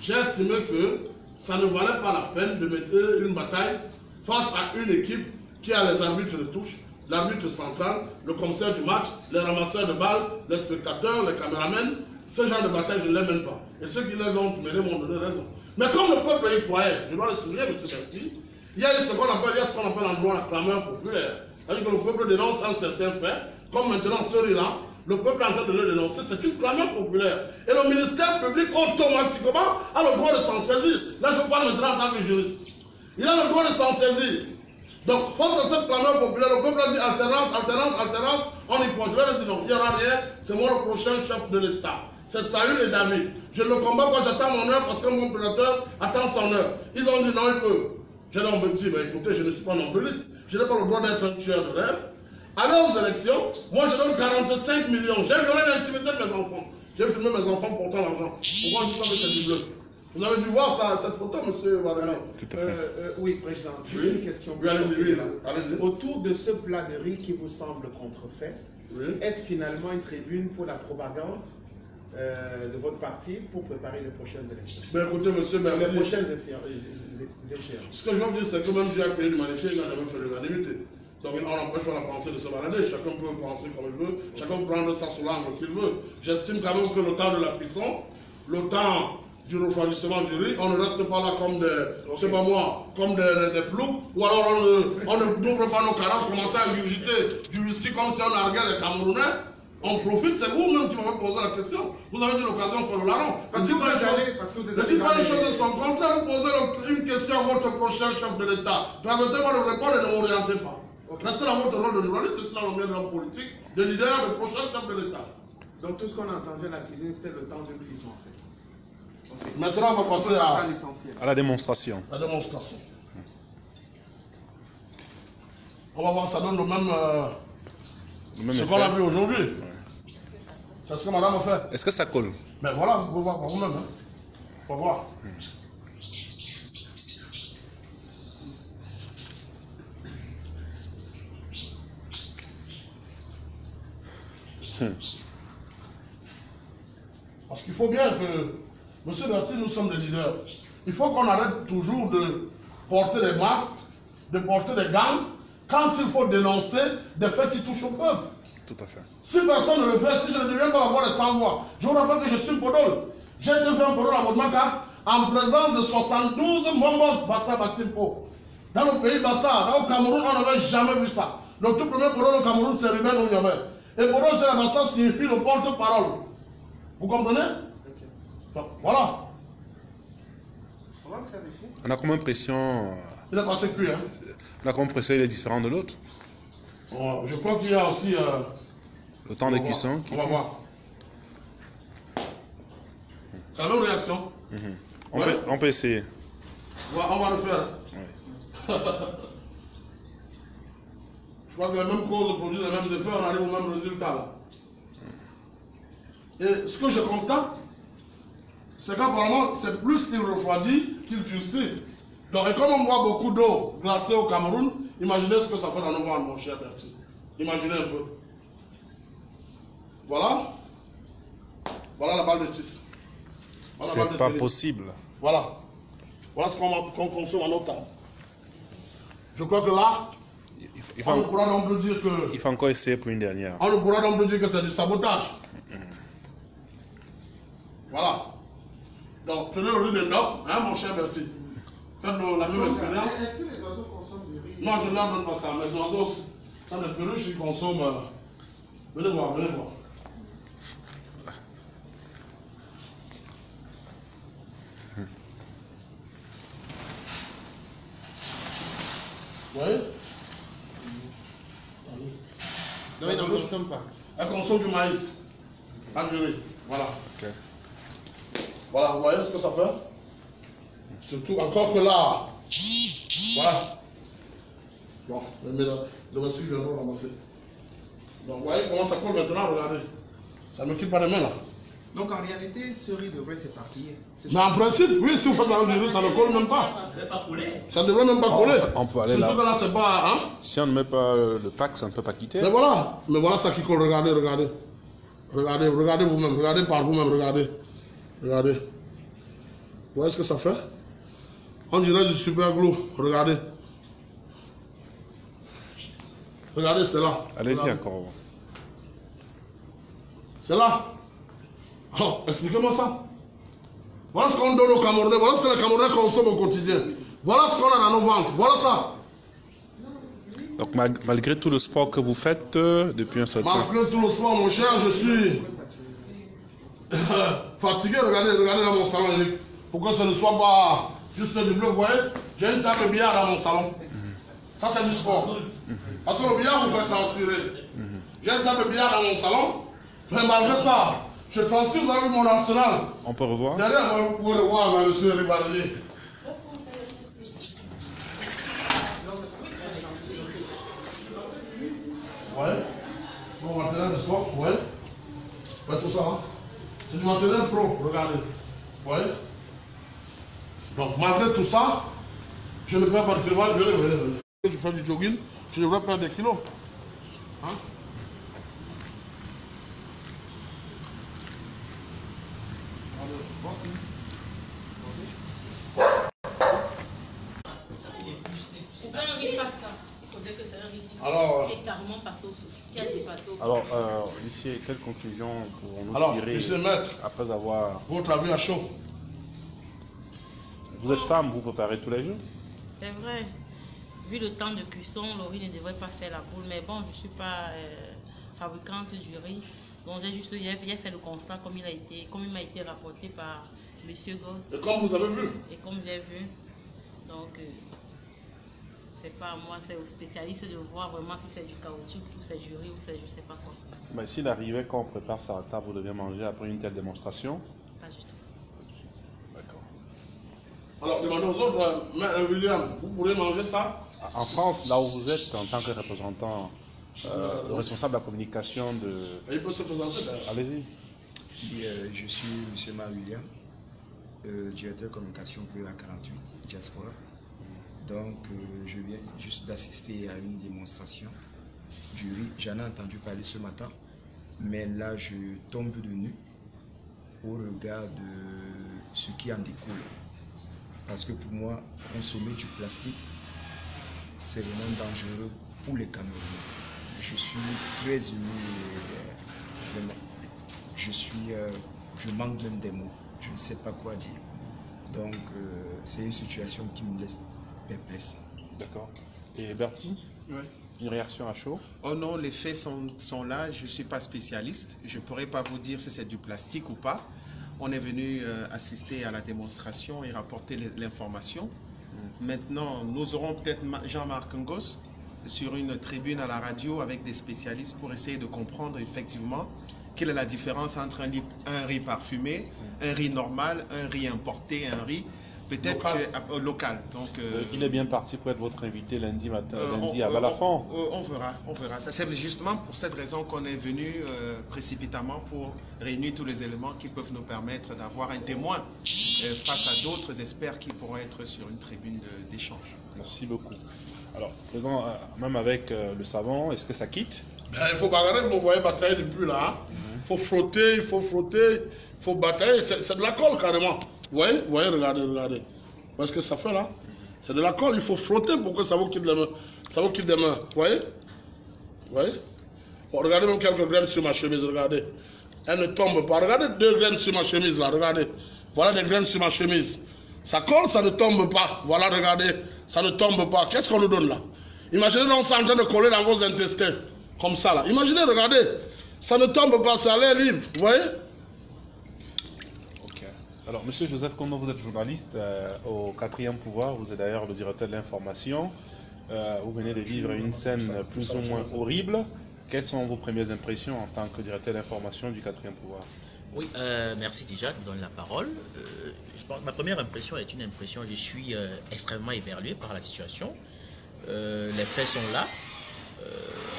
j'ai estimé que ça ne valait pas la peine de mettre une bataille face à une équipe qui a les arbitres de touche, l'arbitre central, le commissaire du match, les ramasseurs de balles, les spectateurs, les caméramens. Ce genre de bataille, je ne les mène pas. Et ceux qui les ont mêlés m'ont donné raison. Mais comme le peuple y croyait, je dois le souligner, M. Berti, il y a ce qu'on appelle en droit la clameur populaire. C'est-à-dire que le peuple dénonce un certain fait, comme maintenant celui-là, le peuple est en train de le dénoncer, c'est une clameur populaire. Et le ministère public, automatiquement, a le droit de s'en saisir. Là, je parle maintenant en tant que juriste. Il a le droit de s'en saisir. Donc, face à cette clameur populaire, le peuple a dit alternance, alternance, alternance, on y croit. Je vais leur dire non, il n'y aura rien, c'est moi le prochain chef de l'État. C'est Saül et David. Je ne combat pas, j'attends mon heure parce que mon prédateur attend son heure. Ils ont dit non, ils peuvent. J'ai donc me dit, écoutez, je ne suis pas non plus liste, je n'ai pas le droit d'être un tueur de rêve. Allez aux élections, moi je donne 45 millions. J'ai violé l'intimité de mes enfants. J'ai filmé mes enfants portant l'argent. Pourquoi je suis avec cette bleu? Vous avez dû voir ça, cette photo, monsieur Varela. Tout à fait. Oui, président, juste Oui. une question. Oui, allez-y. Autour de ce plat de riz qui vous semble contrefait, Oui. est-ce finalement une tribune pour la propagande de votre parti pour préparer les prochaines élections? Mais écoutez, monsieur Les Berti, prochaines échéances. ce que je veux dire, c'est que même Dieu a créé l'humanité, il n'a jamais fait l'unanimité. Donc on n'empêche pas la pensée de se balader. Chacun peut penser comme il veut, chacun peut prendre ça sous l'angle qu'il veut. J'estime quand même que le temps de la cuisson, le temps du refroidissement du riz, on ne reste pas là comme des, je sais pas moi, comme des ploucs, ou alors on n'ouvre pas nos carottes, commencer à ingurgiter du whisky comme si on arguait les Camerounais. On profite, c'est vous-même qui m'avez posé la question. Vous avez dit l'occasion pour le larron. Parce que vous êtes allé, parce que vous êtes Ne dites pas les choses de allé. son contraire, vous posez une question à votre prochain chef de l'État. Permettez-moi de répondre et ne m'orientez pas. Restez dans votre rôle de journaliste, c'est cela le mien de l'homme politique, de leader, de prochain chef de l'État. Donc tout ce qu'on a entendu à la cuisine, c'était le temps de cuisson en fait. Ok. Maintenant, on va passer à l'essentiel. À la démonstration. la démonstration. On va voir, ça donne le même, Le même ce qu'on a effet. vu aujourd'hui. C'est ce que madame a fait. Est-ce que ça colle? Mais voilà, vous pouvez voir par vous-même. Hein. Faut voir. Parce qu'il faut bien que, monsieur Berti, nous sommes des leaders. Il faut qu'on arrête toujours de porter des masques, de porter des gants, quand il faut dénoncer des faits qui touchent au peuple. Tout à fait. Si personne ne le fait, si je ne deviens pas la voix des sans-voix, je vous rappelle que je suis Podol. J'ai été faire un Podol à Bodmaka en présence de 72 Momos Bassa Batimpo. Dans le pays Bassa, au Cameroun, on n'avait jamais vu ça. Le tout premier Podol au Cameroun, c'est Ruben Ouyame. Et Podol chez la Bassa signifie le porte-parole. Vous comprenez? Donc, voilà. On va le faire ici. On a comme impression, Il a passé cuit, hein. il est différent de l'autre. Bon, je crois qu'il y a aussi. Le temps de cuisson. On va voir. C'est la même réaction. On peut essayer. On va le faire. Ouais. Je crois que les mêmes causes produisent les mêmes effets, on arrive au même résultat là. Et ce que je constate, c'est qu'apparemment, c'est plus qu'il refroidit qu'il durcit. Donc, et comme on boit beaucoup d'eau glacée au Cameroun, imaginez ce que ça fait dans nos ventres, mon cher Berti. Imaginez un peu. Voilà. Voilà la balle de tis. Voilà la balle C'est de pas tennis. possible. Voilà. Voilà ce qu'on consomme à nos tables. Je crois que là, Il on ne faut, pourra donc plus dire que. il faut encore essayer pour une dernière. On ne pourra donc plus dire que c'est du sabotage. Voilà. Donc, tenez le riz de noc, hein, mon cher Berti. Faites la même expérience. Est-ce que les oiseaux consomment du riz? Non, je ne leur donne pas ça. Mes oiseaux, ça des perruches, ils consomment. Venez voir, venez voir. Oui? Non, ils n'en consomment pas. Elle consomme du maïs. Algérie. Voilà. Ok. Voilà, vous voyez ce que ça fait? Surtout, encore que là. Voilà. Bon, le monsieur vient nous ramasser. Donc, vous voyez comment ça colle maintenant, regardez. Ça ne quitte pas les mains là. Donc en réalité, ce riz devrait s'éparpiller. Mais en principe, oui, si vous faites avec du riz, ça ne colle même pas. Ça ne devrait même pas coller. On peut aller surtout là. que là, c'est pas. Hein? Si on ne met pas le pack, ça ne peut pas quitter. Mais voilà ça qui colle, regardez, regardez. Regardez, regardez vous-même, regardez par vous-même, regardez. Regardez. Vous voyez ce que ça fait? On dirait du super glue, regardez. Regardez, c'est là. Allez-y encore. C'est là. Oh, expliquez-moi ça. Voilà ce qu'on donne aux Camerounais, voilà ce que les Camerounais consomment au quotidien. Voilà ce qu'on a dans nos ventres, voilà ça. Donc malgré tout le sport que vous faites depuis un certain temps. Malgré tout le sport, mon cher, je suis fatigué. Regardez, regardez dans mon salon, Eric. Pour que ce ne soit pas juste du bleu, vous voyez. J'ai une table de billard dans mon salon. Ça, c'est du sport. Parce que le billard vous fait transpirer. J'ai une table de billard dans mon salon. Mais malgré ça, je transpire, vous avez vu mon arsenal. On peut revoir. Derrière, vous pouvez le voir, monsieur Eric Barnier. Ouais. Mon matériel de sport, ouais. Ouais, tout ça, hein. C'est du matériel pro, regardez. Ouais. Donc, malgré tout ça, je ne perds pas de kilos. Venez. Je fais du jogging, je devrais perdre des kilos. Hein? Pour qu'un riz fasse ça, il faudrait que c'est un riz qui est carrément passé au feu, qui a dépassé au feu. Alors, Michel, quelle conclusion pouvons-nous Alors, tirer monsieur maître, après avoir... votre avis à chaud. Vous êtes femme, vous préparez tous les jours? C'est vrai. Vu le temps de cuisson, le riz ne devrait pas faire la boule. Mais bon, je ne suis pas fabricante du riz. Donc j'ai fait le constat comme il m'a été rapporté par Monsieur Goss. Et comme vous avez vu. Et comme j'ai vu. Donc, c'est pas à moi, c'est aux spécialistes de voir vraiment si c'est du caoutchouc ou c'est du riz ou c'est je sais pas quoi. Mais s'il arrivait qu'on prépare ça à table, vous devez manger après une telle démonstration? Pas du tout. D'accord. Alors, demandez aux autres, William, vous pourrez manger ça? En France, là où vous êtes, en tant que représentant, le responsable de la communication de... Il peut se présenter. Allez-y. Je suis M. Ma William, directeur de communication pour A48 Diaspora. Donc, je viens juste d'assister à une démonstration du riz. J'en ai entendu parler ce matin, mais là, je tombe de nu au regard de ce qui en découle. Parce que pour moi, consommer du plastique, c'est vraiment dangereux pour les Camerounais. Je suis très ému, vraiment. Je manque même des mots. Je ne sais pas quoi dire. Donc, c'est une situation qui me laisse perplexe. D'accord. Et Bertie? Oui. Une réaction à chaud? Oh non, les faits sont là. Je ne suis pas spécialiste. Je ne pourrais pas vous dire si c'est du plastique ou pas. On est venu assister à la démonstration et rapporter l'information. Maintenant, nous aurons peut-être Jean-Marc Ngos sur une tribune à la radio avec des spécialistes pour essayer de comprendre effectivement quelle est la différence entre un riz parfumé, un riz normal, un riz importé, un riz peut-être local. Donc, il est bien parti pour être votre invité lundi matin, lundi à Balafon. On verra. C'est justement pour cette raison qu'on est venu précipitamment pour réunir tous les éléments qui peuvent nous permettre d'avoir un témoin face à d'autres experts qui pourront être sur une tribune d'échange. Merci beaucoup. Alors, présent, même avec le savon, est-ce que ça quitte? Il faut bagarrer, vous voyez batailler depuis là. Il faut frotter, il faut batailler. C'est de la colle carrément. Vous voyez, regardez. Parce que ça fait là, c'est de la colle. Il faut frotter pour que ça vous quitte les mains. Ça vous quitte les mains. Vous voyez? Bon, regardez même quelques graines sur ma chemise, regardez. Elle ne tombe pas. Regardez 2 graines sur ma chemise là, regardez. Voilà des graines sur ma chemise. Ça colle, ça ne tombe pas. Voilà, regardez, ça ne tombe pas. Qu'est-ce qu'on nous donne là? Imaginez donc ça en train de coller dans vos intestins. Comme ça là. Imaginez, regardez. Ça ne tombe pas, ça a l'air libre. Vous voyez? Ok. Alors, Monsieur Joseph Kondo, vous êtes journaliste au 4e pouvoir. Vous êtes d'ailleurs le directeur de l'information. Vous venez de vivre une scène plus ou moins horrible. Quelles sont vos premières impressions en tant que directeur d'information du 4e pouvoir? Oui, merci déjà de me donner la parole. Je pense que ma première impression est une impression, je suis extrêmement éberlué par la situation. Les faits sont là.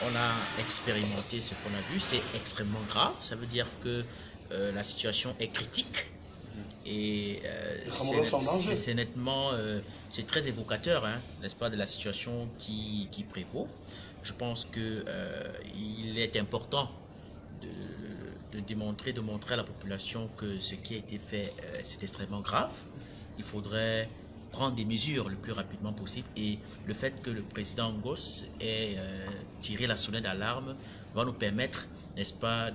On a expérimenté ce qu'on a vu, c'est extrêmement grave. Ça veut dire que la situation est critique. Et c'est nettement, c'est très évocateur, hein, n'est-ce pas, de la situation qui prévaut. Je pense qu'il est important de montrer à la population que ce qui a été fait, c'est extrêmement grave. Il faudrait prendre des mesures le plus rapidement possible, et le fait que le président Ngos ait tiré la sonnette d'alarme va nous permettre, n'est-ce pas,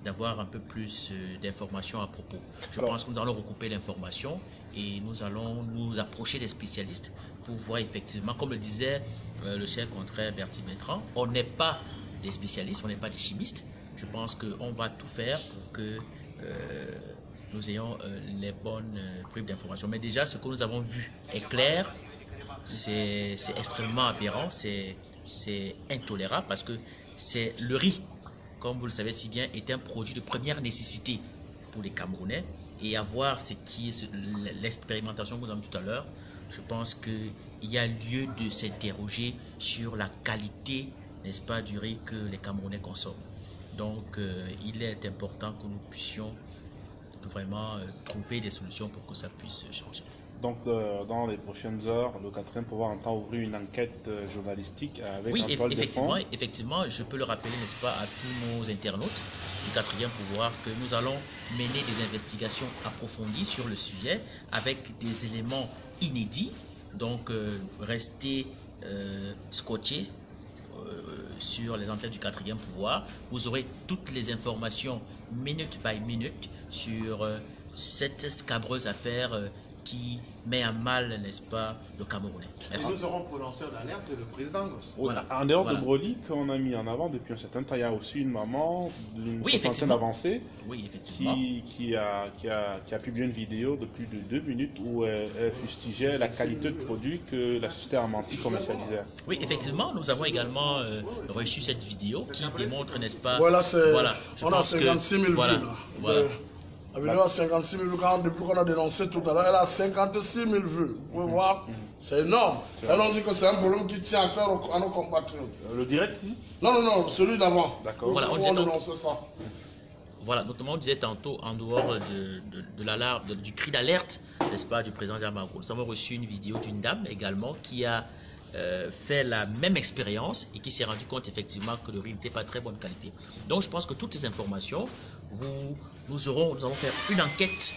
d'avoir un peu plus d'informations à propos. Je pense que nous allons recouper l'information et nous allons nous approcher des spécialistes pour voir effectivement, comme le disait le cher confrère Bertie Bertrand, on n'est pas des spécialistes, on n'est pas des chimistes. Je pense qu'on va tout faire pour que nous ayons les bonnes bribes d'informations. Mais déjà, ce que nous avons vu est clair, c'est extrêmement aberrant, c'est intolérable, parce que c'est le riz, comme vous le savez si bien, est un produit de première nécessité pour les Camerounais. Et avoir ce qui est l'expérimentation que nous avons tout à l'heure, je pense qu'il y a lieu de s'interroger sur la qualité, n'est-ce pas, du riz que les Camerounais consomment. Donc, il est important que nous puissions vraiment trouver des solutions pour que ça puisse changer. Donc, dans les prochaines heures, le 4e pouvoir entend ouvrir une enquête journalistique avec oui, un toile de fond. effectivement, je peux le rappeler, n'est-ce pas, à tous nos internautes du 4e pouvoir, que nous allons mener des investigations approfondies sur le sujet avec des éléments inédits. Donc, restez scotchés sur les antennes du 4e pouvoir. Vous aurez toutes les informations minute by minute sur cette scabreuse affaire qui met à mal, n'est-ce pas, le Camerounais. Merci. Nous aurons pour lanceur d'alerte le président Ngos. Voilà. En dehors de Broly, qu'on a mis en avant depuis un certain temps, il y a aussi une maman d'une soixantaine avancée qui a publié une vidéo de plus de 2 minutes où elle fustigeait la qualité de produit que la société Armanti commercialisait. Oui, effectivement, nous avons également reçu cette vidéo qui démontre, n'est-ce pas, voilà, je on a 56 000 vues là. Voilà. La vidéo a 56 000 vues, depuis qu'on a dénoncé tout à l'heure, elle a 56 000 vues. Vous pouvez voir, c'est énorme. Ça veut dire que c'est un problème qui tient à cœur à nos compatriotes. Le direct, si? Non, celui d'avant. D'accord. Voilà, on dénonce ça. Voilà, notamment on disait tantôt, en dehors du cri d'alerte, n'est-ce pas, du président Diamago, nous avons reçu une vidéo d'une dame également qui a fait la même expérience et qui s'est rendu compte effectivement que le riz n'était pas de très bonne qualité. Donc je pense que toutes ces informations, nous allons faire une enquête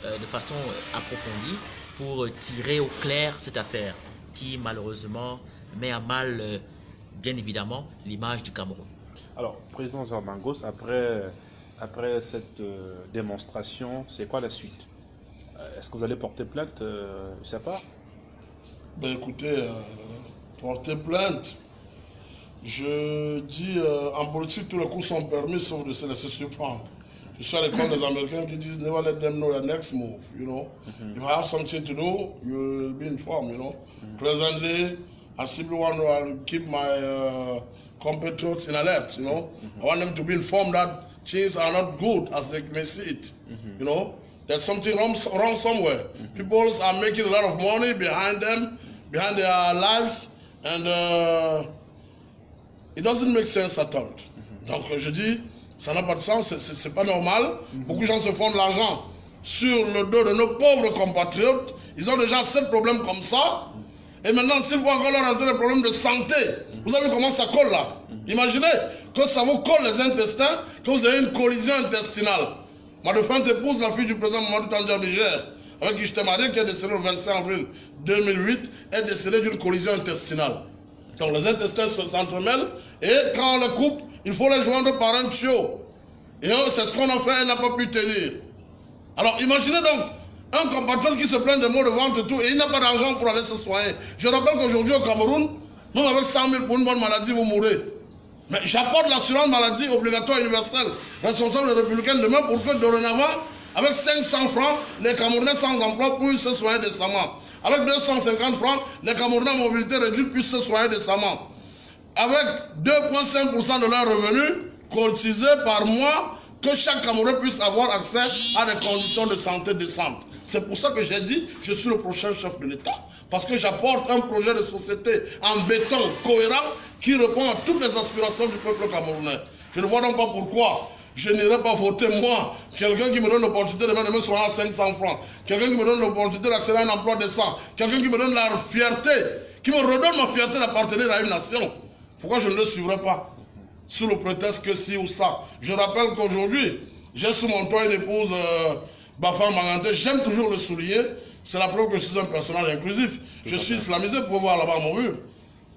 de façon approfondie pour tirer au clair cette affaire qui malheureusement met à mal, bien évidemment, l'image du Cameroun. Alors, président Germain Ngos, après cette démonstration, c'est quoi la suite? Est-ce que vous allez porter plainte, je sais pas? Ben écoutez, porter plainte, je dis en politique tous les coups sont permis sauf de se laisser surprendre. Je suis à l'école des Américains qui disent never let them know your next move, you know. If I have something to do, you will be informed, you know. Presently, I simply want to keep my compatriots in alert, you know. I want them to be informed that things are not good as they may see it, you know. There's something wrong somewhere. People are making a lot of money behind them, behind their lives, and it doesn't make sense at all. Donc je dis, ça n'a pas de sens, c'est pas normal. Beaucoup de gens se font de l'argent sur le dos de nos pauvres compatriotes. Ils ont déjà 7 problèmes comme ça. Et maintenant, s'il faut encore leur ajouter des problèmes de santé, vous avez vu comment ça colle là? Imaginez que ça vous colle les intestins, que vous avez une collision intestinale. Ma défunte épouse, la fille du président Mamadou Tandja Niger, avec qui j'étais marié, qui est décédée le 25 avril 2008, est décédée d'une collision intestinale. Donc les intestins s'entremêlent et quand on les coupe, il faut les joindre par un tuyau. Et c'est ce qu'on a fait, elle n'a pas pu tenir. Alors imaginez donc un compatriote qui se plaint de maux de ventre et tout, et il n'a pas d'argent pour aller se soigner. Je rappelle qu'aujourd'hui au Cameroun, même avec 100 000 pour une bonne maladie, vous mourrez. Mais j'apporte l'assurance maladie obligatoire universelle, responsable des Républicains demain, pour que dorénavant, avec 500 francs, les Camerounais sans emploi puissent se soigner décemment. Avec 250 francs, les Camerounais en mobilité réduite puissent se soigner décemment. avec 2,5% de leurs revenus cotisés par mois, que chaque Camerounais puisse avoir accès à des conditions de santé décentes. C'est pour ça que j'ai dit, je suis le prochain chef de l'État. Parce que j'apporte un projet de société en béton cohérent qui répond à toutes les aspirations du peuple camerounais. Je ne vois donc pas pourquoi je n'irai pas voter, moi, quelqu'un qui me donne l'opportunité de mettre mes soins à 500 francs, quelqu'un qui me donne l'opportunité d'accéder à un emploi décent, quelqu'un qui me donne la fierté, qui me redonne ma fierté d'appartenir à une nation. Pourquoi je ne le suivrai pas? Sous le prétexte que si ou ça. Je rappelle qu'aujourd'hui, j'ai sous mon toit une épouse Bafar Manganté, j'aime toujours le souligner, c'est la preuve que je suis un personnage inclusif. Je suis islamisé, vous pouvez voir là-bas mon mur.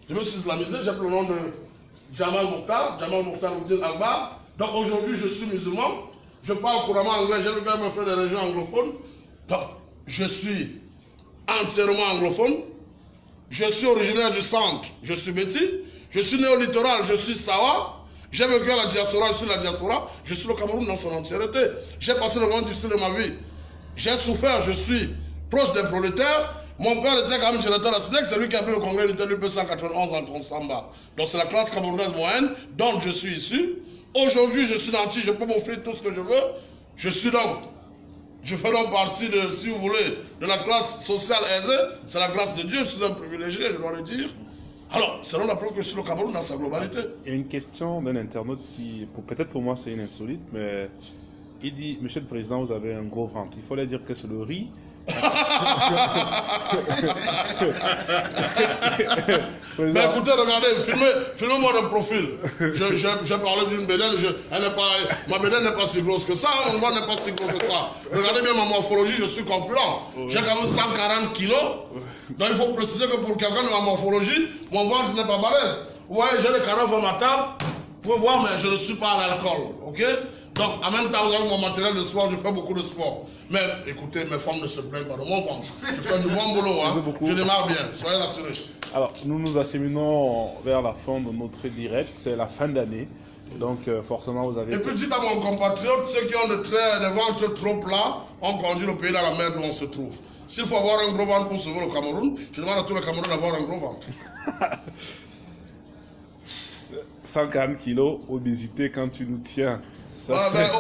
Je me suis islamisé, j'ai le nom de Jamal Mokhtar Oudin Alba. Donc aujourd'hui, je suis musulman, je parle couramment anglais, j'ai le faire me faire des régions anglophones. Donc, je suis entièrement anglophone. Je suis originaire du centre, je suis Béti. Je suis né au littoral, je suis Sawa. J'ai vécu à la diaspora, je suis la diaspora. Je suis le Cameroun dans son entièreté. J'ai passé le moment difficile de ma vie. J'ai souffert, je suis proche des prolétaires. Mon père était quand même directeur de la SNEC, c'est lui qui a pris le congrès de l'UP 191 en Consamba. Donc c'est la classe camerounaise moyenne dont je suis issu. Aujourd'hui, je suis nanti, je peux m'offrir tout ce que je veux. Je fais donc partie de, si vous voulez, de la classe sociale aisée. C'est la grâce de Dieu, je suis un privilégié, je dois le dire. Alors, selon la preuve que je suis le Cameroun dans sa globalité. Il y a une question d'un internaute qui, peut-être pour moi c'est une insolite, mais il dit, Monsieur le Président, vous avez un gros ventre. Il fallait dire que c'est le riz. Mais écoutez, regardez, filmez-moi de profil. J'ai parlé d'une bédaine, ma bédaine n'est pas si grosse que ça, mon ventre n'est pas si gros que ça. Regardez bien ma morphologie, je suis corpulent. J'ai quand même 140 kilos. Donc il faut préciser que pour quelqu'un de ma morphologie, mon ventre n'est pas balèze. Vous voyez, j'ai les carottes à ma table. Vous pouvez voir, mais je ne suis pas à l'alcool. Ok? Donc, en même temps, vous avez mon matériel de sport, je fais beaucoup de sport. Mais écoutez, mes femmes ne se plaignent pas de mon ventre. Je fais du bon boulot, hein. Je démarre bien, soyez rassurés. Alors, nous nous acheminons vers la fin de notre direct, c'est la fin d'année. Donc, forcément, vous avez... Et puis, dites à mon compatriote, ceux qui ont des ventres trop plats, ont conduit le pays dans la merde où on se trouve. S'il faut avoir un gros ventre pour sauver le Cameroun, je demande à tous les Camerounais d'avoir un gros ventre. 140 kilos, obésité quand tu nous tiens.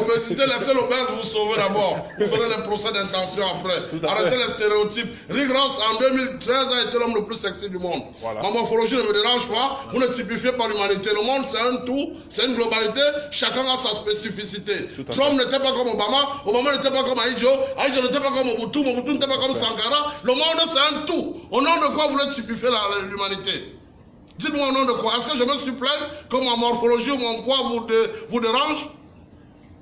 Obésité, laissez l'obèse vous sauver d'abord. Vous ferez les procès d'intention après. Arrêtez les stéréotypes. Rick Ross, en 2013, a été l'homme le plus sexy du monde. Voilà. Ma morphologie ne me dérange pas. Vous ne typifiez pas l'humanité. Le monde, c'est un tout, c'est une globalité. Chacun a sa spécificité. Trump n'était pas comme Obama. Obama n'était pas comme Aïdjo. Aïdjo n'était pas comme Mobutu. Mobutu n'était pas comme Sankara. Le monde, c'est un tout. Au nom de quoi vous voulez typifier l'humanité? Dites-moi au nom de quoi? Est-ce que je me suis plaint que ma morphologie ou mon poids vous dérange?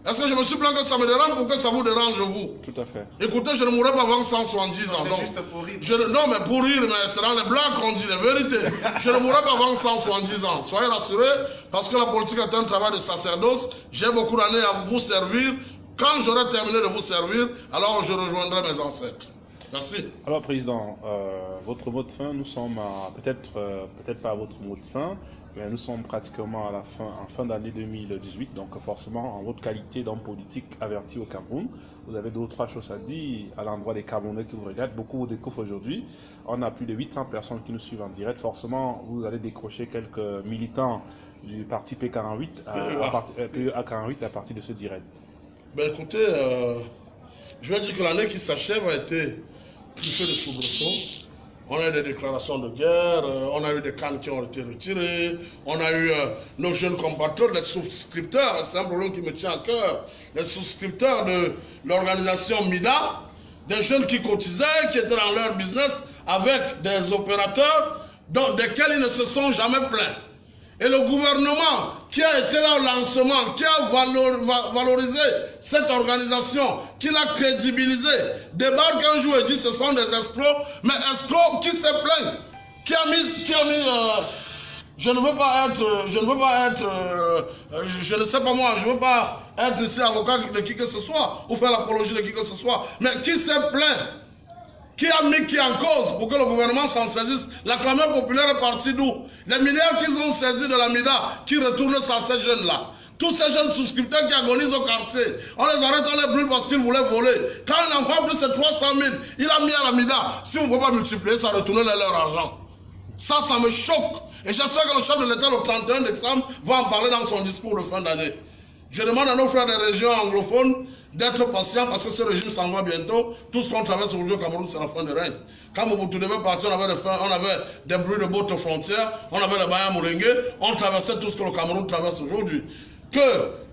Est-ce que je me suis plaint que ça me dérange ou que ça vous dérange, vous? Tout à fait. Écoutez, je ne mourrai pas avant 170 ans. C'est juste pour rire. Non, mais pour rire, mais c'est dans les blagues qu'on dit la vérité. Je ne mourrai pas avant 170 ans. Soyez rassurés, parce que la politique est un travail de sacerdoce. J'ai beaucoup d'années à vous servir. Quand j'aurai terminé de vous servir, alors je rejoindrai mes ancêtres. Merci. Alors, Président, votre mot de fin, nous sommes peut-être pas à votre mot de fin, mais nous sommes pratiquement à la fin, en fin d'année 2018, donc forcément, en votre qualité d'homme politique averti au Cameroun, vous avez 2 ou 3 choses à dire à l'endroit des Camerounais qui vous regardent. Beaucoup vous découvrent aujourd'hui. On a plus de 800 personnes qui nous suivent en direct. Forcément, vous allez décrocher quelques militants du parti P48 PEA48 à partir de ce direct. Ben écoutez, je vais dire que l'année qui s'achève a été truffée de soubresauts. On a eu des déclarations de guerre, on a eu des cannes qui ont été retirées, on a eu nos jeunes compatriotes, les souscripteurs, c'est un problème qui me tient à cœur, les souscripteurs de l'organisation MIDA, des jeunes qui cotisaient, qui étaient dans leur business avec des opérateurs desquels ils ne se sont jamais plaints. Et le gouvernement qui a été là au lancement, qui a valorisé cette organisation, qui l'a crédibilisé, débarque un jour et dit ce sont des escrocs, mais escrocs qui se plaignent, qui a mis je ne veux pas être ici avocat de qui que ce soit, ou faire l'apologie de qui que ce soit, mais qui se plaint, qui a mis qui en cause pour que le gouvernement s'en saisisse. La clameur populaire est partie d'où? Les milliards qu'ils ont saisis de la MIDA, qui retournent sur ces jeunes-là. Tous ces jeunes souscripteurs qui agonisent au quartier, on les arrête, on les brûle parce qu'ils voulaient voler. Quand un enfant plus de 300 000, il a mis à la MIDA. Si vous ne pouvez pas multiplier, ça retourne leur argent. Ça me choque. Et j'espère que le chef de l'État, le 31 décembre, va en parler dans son discours de fin d'année. Je demande à nos frères des régions anglophones d'être patients parce que ce régime s'en va bientôt. Tout ce qu'on traverse aujourd'hui au Cameroun, c'est la fin de règne. Quand Mobutu devait partir, on avait des bruits de bottes aux frontières, on avait les Bayans Moulengue, on traversait tout ce que le Cameroun traverse aujourd'hui. Que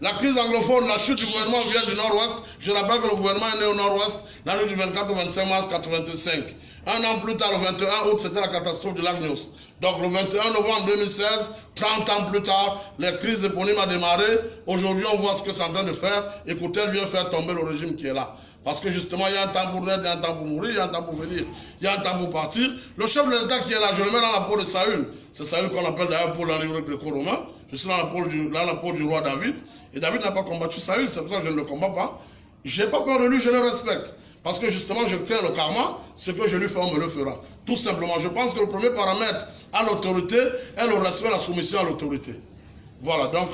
la crise anglophone, la chute du gouvernement vient du nord-ouest. Je rappelle que le gouvernement est né au nord-ouest l'année du 24 au 25 mars 1985. Un an plus tard, le 21 août, c'était la catastrophe de Lac Nyos. Donc le 21 novembre 2016, 30 ans plus tard, les crises éponymes ont démarré. Aujourd'hui, on voit ce que c'est en train de faire. Écoutez, elle vient faire tomber le régime qui est là. Parce que justement, il y a un temps pour naître, il y a un temps pour mourir, il y a un temps pour venir, il y a un temps pour partir. Le chef de l'État qui est là, je le mets dans la peau de Saül. C'est Saül qu'on appelle d'ailleurs Paul dans le livre gréco-romain. Je suis dans la peau du roi David. Et David n'a pas combattu Saül, c'est pour ça que je ne le combats pas. Je n'ai pas peur de lui, je le respecte. Parce que justement, je crains le karma, ce que je lui fais, on me le fera. Tout simplement, je pense que le premier paramètre à l'autorité est le respect, la soumission à l'autorité. Voilà, donc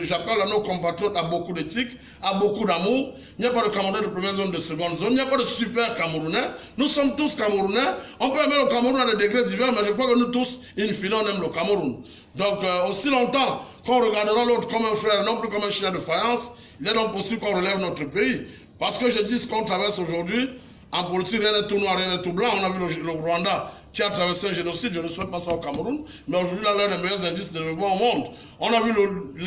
j'appelle à nos compatriotes à beaucoup d'éthique, à beaucoup d'amour. Il n'y a pas de Camerounais de première zone, de seconde zone. Il n'y a pas de super Camerounais. Nous sommes tous Camerounais. On peut aimer le Cameroun à des degrés divers, mais je crois que nous tous, in fine, on aime le Cameroun. Donc, aussi longtemps qu'on regardera l'autre comme un frère, non plus comme un chien de faïence, il est donc possible qu'on relève notre pays. Parce que je dis ce qu'on traverse aujourd'hui, en politique, rien n'est tout noir, rien n'est tout blanc. On a vu le Rwanda qui a traversé un génocide, je ne souhaite pas ça au Cameroun, mais aujourd'hui, là, l'un des meilleurs indices de développement au monde. On a vu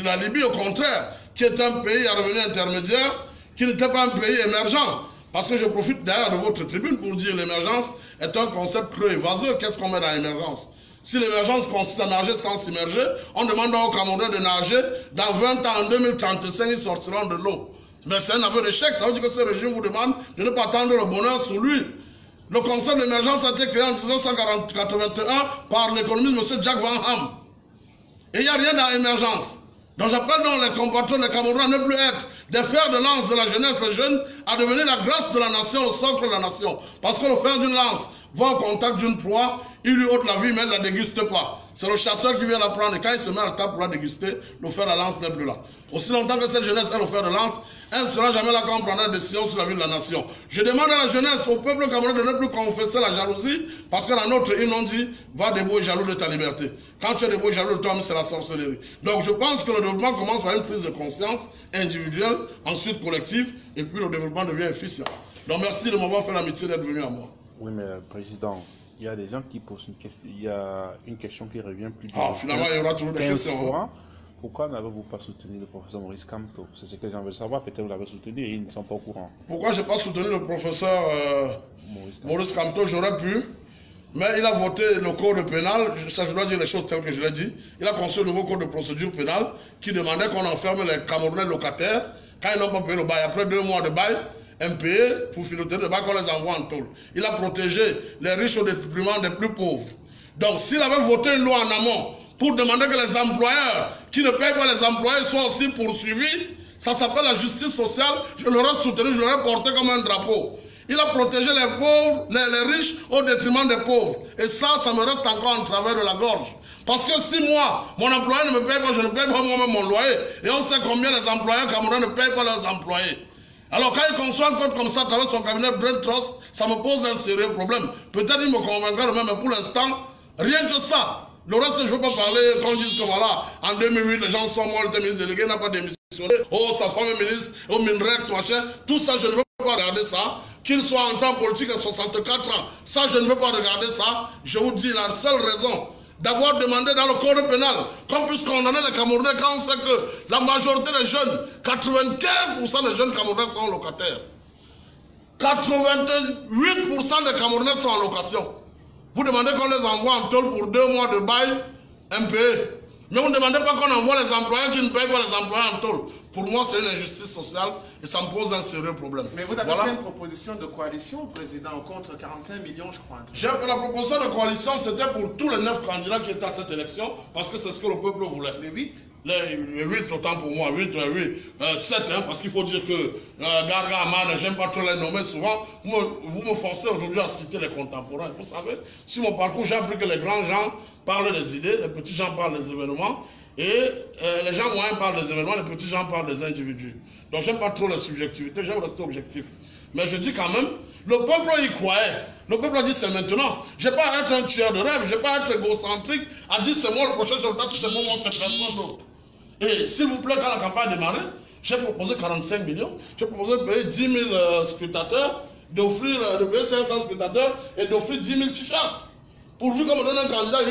la Libye, au contraire, qui est un pays à revenu intermédiaire, qui n'était pas un pays émergent. Parce que je profite d'ailleurs de votre tribune pour dire l'émergence est un concept creux et vaseux. Qu'est-ce qu'on met dans l'émergence? Si l'émergence consiste à nager sans s'immerger, on demande aux Camerounais de nager. Dans 20 ans, en 2035, ils sortiront de l'eau. Mais c'est un aveu d'échec. Ça veut dire que ce régime vous demande de ne pas attendre le bonheur sur lui. Le concept d'émergence a été créé en 1981 par l'économiste M. Jack Van Ham. Et il n'y a rien dans l'émergence. Donc j'appelle donc les compatriotes, les Camerounais à ne plus être des fers de lance de la jeunesse, les jeunes, à devenir la grâce de la nation, le socle de la nation. Parce que le fer d'une lance va au contact d'une proie, il lui ôte la vie, mais elle ne la déguste pas. C'est le chasseur qui vient la prendre, et quand il se met à la table pour la déguster, le fer de la lance n'est plus là. Aussi longtemps que cette jeunesse est le fer de lance, elle ne sera jamais là quand on prendra des décisions sur la vie de la nation. Je demande à la jeunesse, au peuple camerounais, de ne plus confesser la jalousie, parce que dans notre hymne, on dit, va debout et jaloux de ta liberté. Quand tu es debout et jaloux de toi-même, c'est la sorcellerie. Donc je pense que le développement commence par une prise de conscience individuelle, ensuite collective, et puis le développement devient efficient. Donc merci de m'avoir fait l'amitié d'être venu à moi. Oui, mais Président, il y a des gens qui posent une question. Il y a une question qui revient plus de finalement, il y aura toujours des questions. Fois. Pourquoi n'avez-vous pas soutenu le professeur Maurice Kamto? C'est ce que les gens veulent savoir. Peut-être vous l'avez soutenu et ils ne sont pas au courant. Pourquoi je n'ai pas soutenu le professeur Maurice Kamto? J'aurais pu. Mais il a voté le code pénal. Ça, je dois dire les choses telles que je l'ai dit. Il a construit un nouveau code de procédure pénale qui demandait qu'on enferme les Camerounais locataires quand ils n'ont pas payé le bail. Après 2 mois de bail, impayés pour filouter le bail, qu'on les envoie en tôle. Il a protégé les riches au détriment des plus pauvres. Donc, s'il avait voté une loi en amont pour demander que les employeurs qui ne payent pas les employés soient aussi poursuivis, ça s'appelle la justice sociale, je l'aurais soutenu, je l'aurais porté comme un drapeau. Il a protégé les pauvres, les riches au détriment des pauvres. Et ça me reste encore en travers de la gorge. Parce que si moi, mon employé ne me paye pas, je ne paye pas moi-même mon loyer. Et on sait combien les employeurs camerounais ne payent pas leurs employés. Alors quand il conçoit un code comme ça à travers son cabinet Brain Trust, ça me pose un sérieux problème. Peut-être il me convaincra demain, mais pour l'instant, rien que ça. Le reste, je ne veux pas parler, qu'on dise que voilà, en 2008, les gens sont morts, le ministre délégué n'a pas démissionné, oh, sa femme est ministre, oh, Minrex, machin, tout ça, je ne veux pas regarder ça. Qu'il soit entré en politique à 64 ans, ça, je ne veux pas regarder ça. Je vous dis, la seule raison d'avoir demandé dans le code pénal qu'on puisse condamner les Camerounais quand on sait que la majorité des jeunes, 95% des jeunes Camerounais sont locataires. 88% des Camerounais sont en location. Vous demandez qu'on les envoie en tôle pour 2 mois de bail impayé. Mais vous ne demandez pas qu'on envoie les employés qui ne payent pas les employés en tôle. Pour moi, c'est une injustice sociale et ça me pose un sérieux problème. Mais vous avez fait une proposition de coalition, Président, contre 45 millions, je crois. La proposition de coalition, c'était pour tous les 9 candidats qui étaient à cette élection, parce que c'est ce que le peuple voulait. Les 8 les 8, autant pour moi, 7, hein, parce qu'il faut dire que Garga Aman, j'aime pas trop les nommer souvent. Vous me forcez aujourd'hui à citer les contemporains. Vous savez, sur mon parcours, j'ai appris que les grands gens parlent des idées, les petits gens parlent des événements. Et les gens moyens parlent des événements, les petits gens parlent des individus. Donc j'aime pas trop la subjectivité, j'aime rester objectif. Mais je dis quand même, le peuple y croyait. Le peuple a dit c'est maintenant. Je n'ai pas à être un tueur de rêve, je n'ai pas à être égocentrique, à dire c'est moi le prochain chef d'État, si c'est pour moi, c'est personne d'autre. Et s'il vous plaît, quand la campagne a démarré, j'ai proposé 45 millions, j'ai proposé de payer 10 000 spectateurs, de payer 500 spectateurs et d'offrir 10 000 t-shirts. Pourvu qu'on me donne un candidat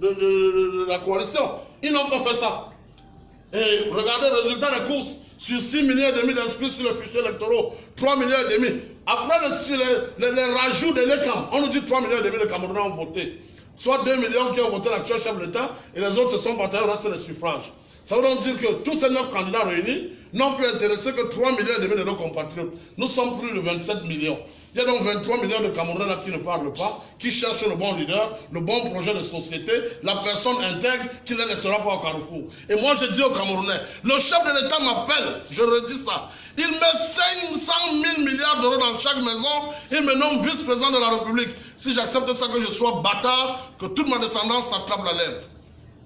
de la coalition. Ils n'ont pas fait ça. Et regardez le résultat des courses. Sur 6,5 millions d'inscrits sur les fichiers électoraux, 3,5 millions. Après les rajouts de l'ECAM, on nous dit 3,5 millions de Camerounais ont voté. Soit 2 millions qui ont voté l'actuel chef de l'État et les autres se sont partagés au reste des suffrages. Ça veut donc dire que tous ces 9 candidats réunis n'ont plus intéressé que 3,5 millions de nos compatriotes. Nous sommes plus de 27 millions. Il y a donc 23 millions de Camerounais là qui ne parlent pas, qui cherchent le bon leader, le bon projet de société, la personne intègre qui ne les laissera pas au carrefour. Et moi je dis aux Camerounais, le chef de l'État m'appelle, je redis ça. Il met 500 000 milliards d'euros dans chaque maison, il me nomme vice-président de la République. Si j'accepte ça, que je sois bâtard, que toute ma descendance s'attrape la lèvre.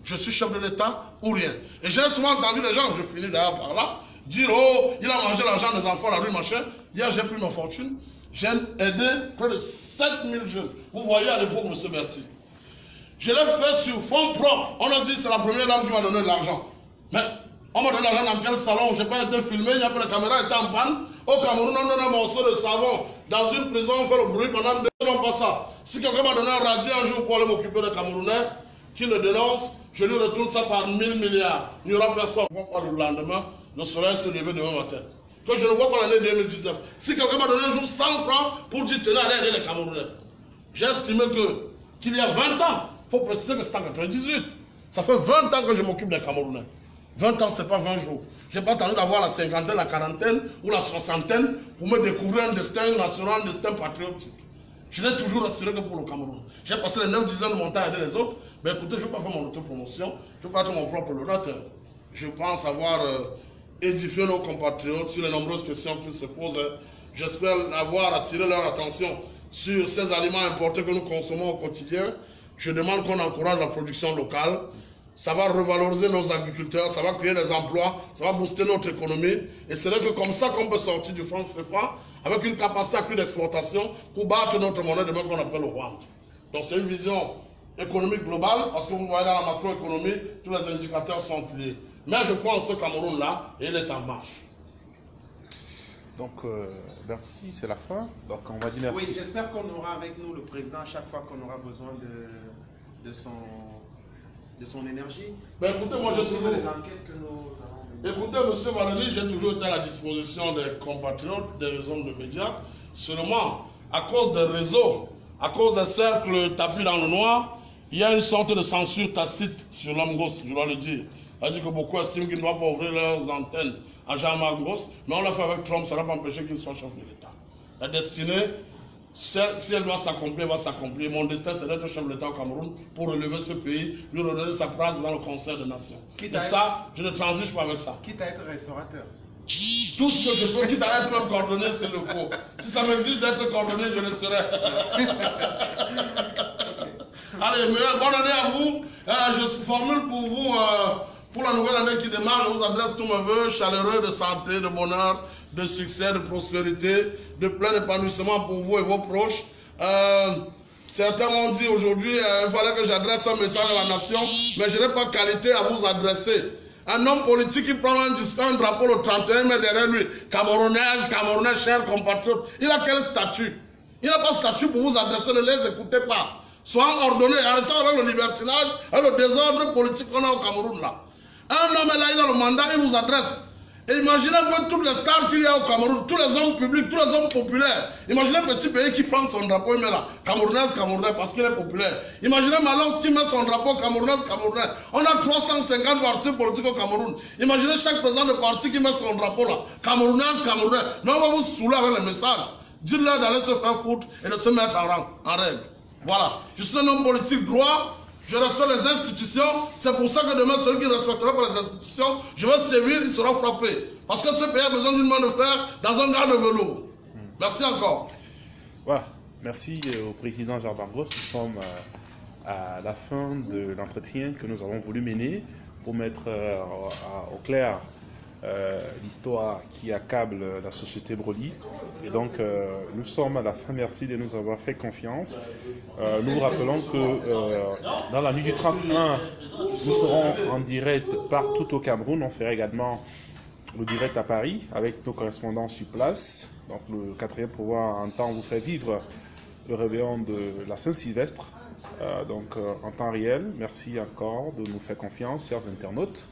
Je suis chef de l'État ou rien. Et j'ai souvent entendu des gens, je finis d'ailleurs par là, dire oh, il a mangé l'argent des enfants à la rue, machin. Hier j'ai pris ma fortune. J'ai aidé près de 7000 jeunes. Vous voyez à l'époque, M. Berti. Je l'ai fait sur fonds propres. On a dit que c'est la première dame qui m'a donné de l'argent. Mais on m'a donné l'argent dans quel salon? Je n'ai pas été filmé, il y a pas la caméra était en panne. Au Cameroun, on donne un morceau de savon. Dans une prison, on fait le bruit pendant 2 ans, pas ça. Si quelqu'un m'a donné un radis un jour pour aller m'occuper de Camerounais, qui le dénonce, je lui retourne ça par 1000 milliards. Il n'y aura personne. On ne voit pas le lendemain, le soleil se lever demain matin. Que je ne vois pas l'année 2019. Si quelqu'un m'a donné un jour 100 francs pour dire tenez, allez aider les Camerounais. J'ai estimé qu'il y a 20 ans, il faut préciser que c'est en 98. Ça fait 20 ans que je m'occupe des Camerounais. 20 ans, ce n'est pas 20 jours. Je n'ai pas attendu d'avoir la cinquantaine, la quarantaine ou la soixantaine pour me découvrir un destin national, un destin patriotique. Je n'ai toujours respiré que pour le Cameroun. J'ai passé les 9-10 ans de mon temps à aider les autres. Mais écoutez, je ne vais pas faire mon autopromotion. Je ne vais pas être mon propre laudateur. Je pense avoir édifié nos compatriotes sur les nombreuses questions qu'ils se posent. J'espère avoir attiré leur attention sur ces aliments importés que nous consommons au quotidien. Je demande qu'on encourage la production locale. Ça va revaloriser nos agriculteurs, ça va créer des emplois, ça va booster notre économie. Et c'est là que comme ça qu'on peut sortir du franc CFA avec une capacité accrue d'exportation pour battre notre monnaie demain qu'on appelle le rwanda. Donc c'est une vision économique globale parce que vous voyez dans la macroéconomie, tous les indicateurs sont pliés. Mais je crois en ce Cameroun-là et il est en marche. Donc, merci, c'est la fin. Donc, on va dire merci. Oui, j'espère qu'on aura avec nous le président à chaque fois qu'on aura besoin de son énergie. Ben écoutez, moi j'ai toujours... les enquêtes que nous avons... Écoutez, M. Varani, j'ai toujours été à la disposition des compatriotes, des réseaux de médias. Seulement, à cause des réseaux, à cause des cercles tapis dans le noir, il y a une sorte de censure tacite sur l'homme gosse, je dois le dire. C'est-à-dire que beaucoup estiment qu'ils ne doivent pas ouvrir leurs antennes à Jean-Marc Gosse, mais on l'a fait avec Trump, ça n'a pas empêché qu'il soit chef de l'État. La destinée, si elle doit s'accomplir, elle va s'accomplir. Mon destin, c'est d'être chef de l'État au Cameroun pour relever ce pays, lui redonner sa place dans le concert des nations. Et ça, je ne transige pas avec ça. Quitte à être restaurateur. Tout ce que je peux, quitte à être même coordonné, c'est le faux. Si ça m'exige d'être coordonné, je le serai. Allez, bonne année à vous. Je formule pour vous, pour la nouvelle année qui démarre, je vous adresse tous mes vœux chaleureux de santé, de bonheur, de succès, de prospérité, de plein épanouissement pour vous et vos proches. Certains m'ont dit aujourd'hui, il fallait que j'adresse un message à la nation, mais je n'ai pas de qualité à vous adresser. Un homme politique qui prend un drapeau le 31 mai derrière lui, Camerounaise, Camerounais, chers compatriotes, il a quel statut? Il n'a pas de statut pour vous adresser, ne les écoutez pas. Soyons ordonnés, arrêtons avec le libertinage et le désordre politique qu'on a au Cameroun là. Un homme est là, il a le mandat, il vous adresse. Et imaginez un peu toutes les stars qu'il y a au Cameroun, tous les hommes publics, tous les hommes populaires. Imaginez un petit pays qui prend son drapeau, il met là, Camerounaise, Camerounais, parce qu'il est populaire. Imaginez Malos qui met son drapeau, Camerounaise, Camerounais. On a 350 partis politiques au Cameroun. Imaginez chaque président de parti qui met son drapeau là, Camerounaise, Camerounais. Mais on va vous saouler avec les messages. Dites-leur d'aller se faire foutre et de se mettre en rang, en règle. Voilà. Je suis un homme politique droit. Je respecte les institutions. C'est pour ça que demain, celui qui respectera pas les institutions, je vais sévir, il sera frappé. Parce que ce pays a besoin d'une main de fer dans un gars de velours. Merci encore. Voilà. Merci au président Jean-Marc Gosse. Nous sommes à la fin de l'entretien que nous avons voulu mener pour mettre au clair l'histoire qui accable la société Broly. Et donc, nous sommes à la fin. Merci de nous avoir fait confiance. Nous vous rappelons que dans la nuit du 31, nous serons en direct partout au Cameroun. On fera également le direct à Paris avec nos correspondants sur place. Donc, le 4e pouvoir entend vous faire vivre le réveillon de la Saint-Sylvestre. En temps réel. Merci encore de nous faire confiance, chers internautes.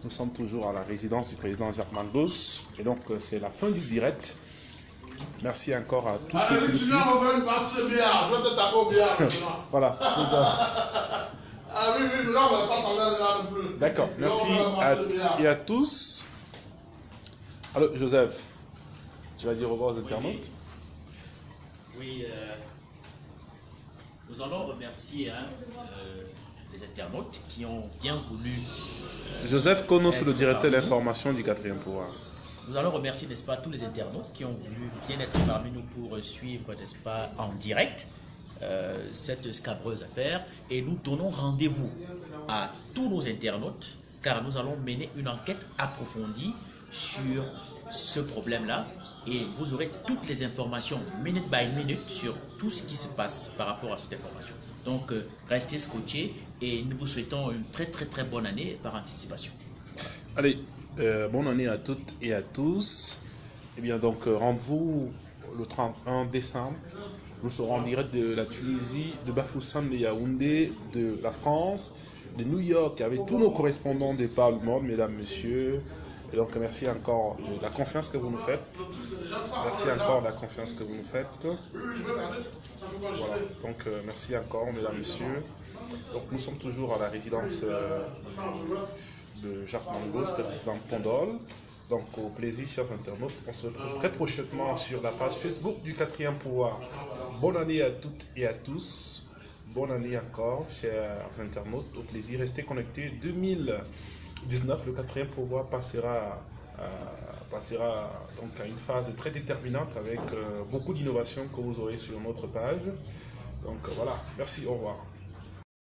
Nous sommes toujours à la résidence du président Germain Goss. Et donc, c'est la fin du direct. Merci encore à tous ceux qui nous suivent. Voilà. D'accord. Merci à toutes et à tous. Alors, Joseph, tu vas dire au revoir aux internautes? Oui, nous allons remercier les internautes qui ont bien voulu... Joseph Konos, le directeur de l'information du 4e pouvoir. Nous allons remercier, n'est-ce pas, tous les internautes qui ont voulu bien être parmi nous pour suivre, n'est-ce pas, en direct cette scabreuse affaire. Et nous donnons rendez-vous à tous nos internautes car nous allons mener une enquête approfondie sur ce problème-là et vous aurez toutes les informations minute by minute sur tout ce qui se passe par rapport à cette information. Donc, restez scotchés et nous vous souhaitons une très bonne année par anticipation. Allez, bonne année à toutes et à tous. Et bien donc, rendez-vous le 31 décembre. Nous serons en direct de la Tunisie, de Bafoussam, de Yaoundé, de la France, de New York, avec tous nos correspondants des par le monde, mesdames, messieurs. Et donc, merci encore de la confiance que vous nous faites. Merci encore de la confiance que vous nous faites. Voilà. Donc, merci encore, mesdames, messieurs. Donc, nous sommes toujours à la résidence de Jacques Mangos, président Pondol. Donc, au plaisir, chers internautes. On se retrouve très prochainement sur la page Facebook du 4e pouvoir. Bonne année à toutes et à tous. Bonne année encore, chers internautes. Au plaisir, restez connectés. 2019, le 4e pouvoir passera donc à une phase très déterminante avec beaucoup d'innovations que vous aurez sur notre page. Donc voilà, merci, au revoir.